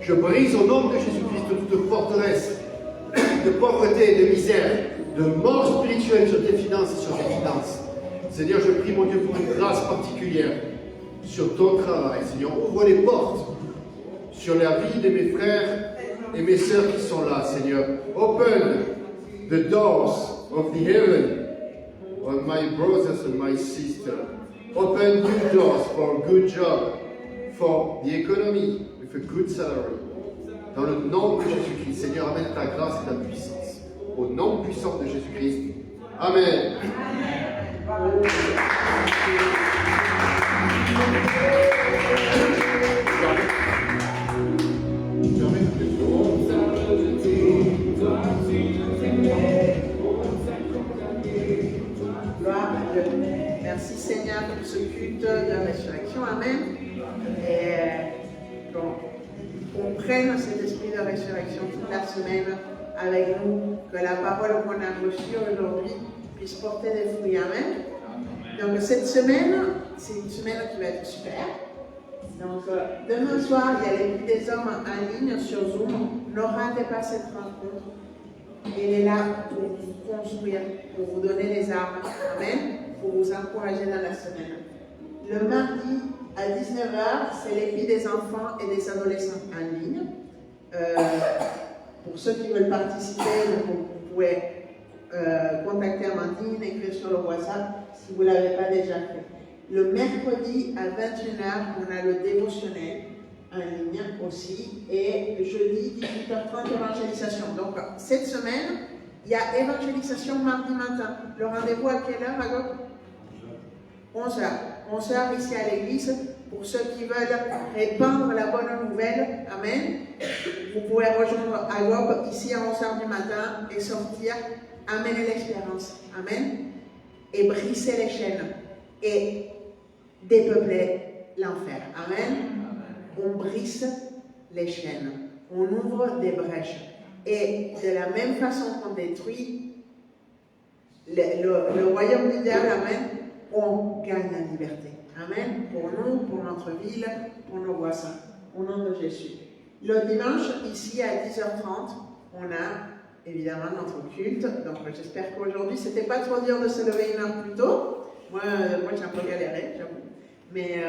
Je brise au nom de Jésus-Christ toute forteresse de pauvreté et de misère, de mort spirituelle sur tes finances et sur tes finances. Seigneur, je prie, mon Dieu, pour une grâce particulière sur ton travail. Seigneur, ouvre les portes sur la vie de mes frères et mes sœurs qui sont là, Seigneur. Open the doors of the heaven on my brothers and my sisters. Open new doors for a good job, for the economy, with a good salary. Dans le nom de Jésus-Christ, Seigneur, amène ta grâce et ta puissance. Au nom puissant de Jésus-Christ. Amen. Gloire à Dieu. Merci Seigneur pour ce culte de résurrection. Amen. Et donc, qu'on prenne cet esprit de résurrection toute la semaine avec nous, que la parole qu'on a reçue aujourd'hui puisse porter des fruits. Amen. Donc cette semaine, c'est une semaine qui va être super. Donc demain soir, il y a les des hommes en ligne sur Zoom. Ne ratez pas cette rencontre. Elle est là pour vous construire, pour vous donner les armes. Amen. Pour vous encourager dans la semaine. Le mardi à 19h, c'est les filles des enfants et des adolescents en ligne. Pour ceux qui veulent participer, vous pouvez contacter Amandine, écrire sur le WhatsApp si vous ne l'avez pas déjà fait. Le mercredi à 21h, on a le dévotionnel en ligne aussi. Et jeudi, 18h30, évangélisation. Donc, cette semaine, il y a évangélisation mardi matin. Le rendez-vous à quelle heure, Agop? 11h. 11h ici à l'église. Pour ceux qui veulent répandre la bonne nouvelle, Amen. Vous pouvez rejoindre Agop ici à 11h du matin et sortir, amener l'espérance, Amen. Et briser les chaînes et dépeupler l'enfer, Amen. On brise les chaînes, on ouvre des brèches. Et de la même façon qu'on détruit le royaume du diable, Amen, on gagne la liberté. Amen. Pour nous, pour notre ville, pour nos voisins. Au nom de Jésus. Le dimanche, ici à 10h30, on a évidemment notre culte. Donc j'espère qu'aujourd'hui, c'était pas trop dur de se lever une heure plus tôt. Moi j'ai un peu galéré, j'avoue. Mais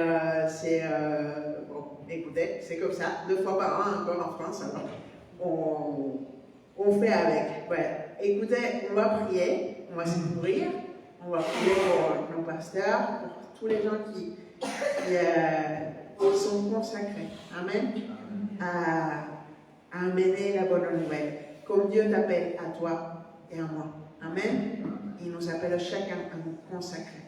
bon, écoutez, c'est comme ça. 2 fois par an encore en France, alors on fait avec. Ouais. Écoutez, on va prier, on va s'ouvrir, on va prier pour nos pasteurs, pour tous les gens qui sont consacrés, Amen, à amener la bonne nouvelle. Comme Dieu t'appelle à toi et à moi, Amen, il nous appelle chacun à nous consacrer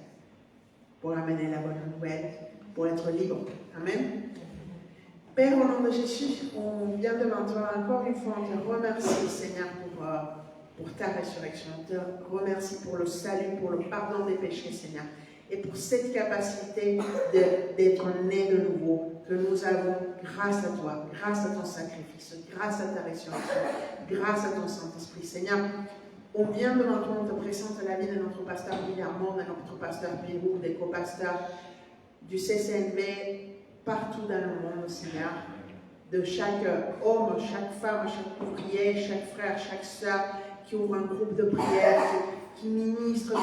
pour amener la bonne nouvelle, pour être libre, Amen. Père, au nom de Jésus, on vient devant toi encore une fois, on te remercie, Seigneur, pour ta résurrection. On te remercie pour le salut, pour le pardon des péchés, Seigneur. Et pour cette capacité d'être né de nouveau que nous avons grâce à toi, grâce à ton sacrifice, grâce à ta résurrection, grâce à ton Saint-Esprit. Seigneur, on vient devant toi, on te présente la vie de notre pasteur Guillermo, de notre pasteur Pirou, des copasteurs du CCNB, partout dans le monde, Seigneur, de chaque homme, chaque femme, chaque ouvrier, chaque frère, chaque sœur qui ouvre un groupe de prière, qui ministre,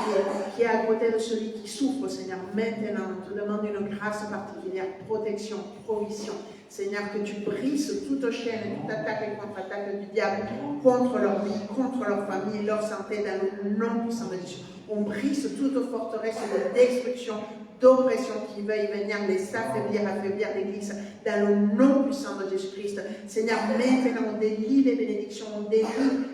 qui est à côté de celui qui souffre, Seigneur. Maintenant, on te demande une grâce particulière, protection, provision. Seigneur, que tu brises toute chaîne et toute attaque et contre-attaque du diable contre leur vie, contre leur famille, leur santé, dans le nom puissant de Jésus. On brise toute forteresse de destruction, d'oppression qui veuille venir les affaiblir l'Église, dans le nom puissant de Jésus-Christ. Seigneur, maintenant, on délie les bénédictions, on délie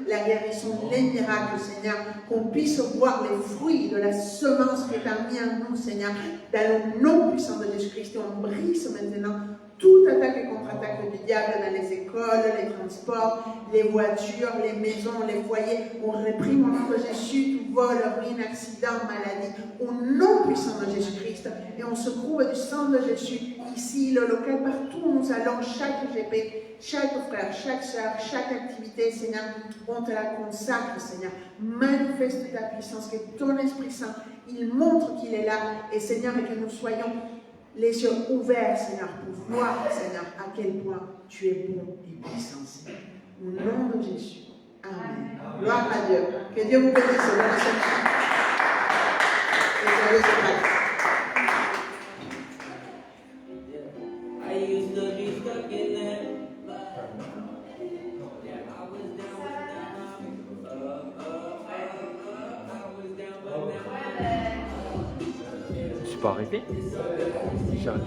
la guérison, les miracles, Seigneur, qu'on puisse voir les fruits de la semence que tu as mis en nous, Seigneur, dans le nom puissant de Jésus-Christ. Et on brise maintenant toute attaque et contre-attaque du diable dans les écoles, les transports, les voitures, les maisons, les foyers. On réprime au nom de Jésus tout vol, ruine, accident, maladie, au nom puissant de Jésus-Christ. Et on se couvre du sang de Jésus ici, le local, partout où nous allons, chaque GP, chaque frère, chaque soeur, chaque activité, Seigneur, on te la consacre, Seigneur. Manifeste ta puissance, que ton Esprit Saint, il montre qu'il est là. Et Seigneur, et que nous soyons les yeux ouverts, Seigneur, pour voir, Seigneur, à quel point tu es bon et puissant, Seigneur. Au nom de Jésus. Amen. Gloire à Dieu. Que Dieu vous bénisse. Tu peux arrêter? J'arrive.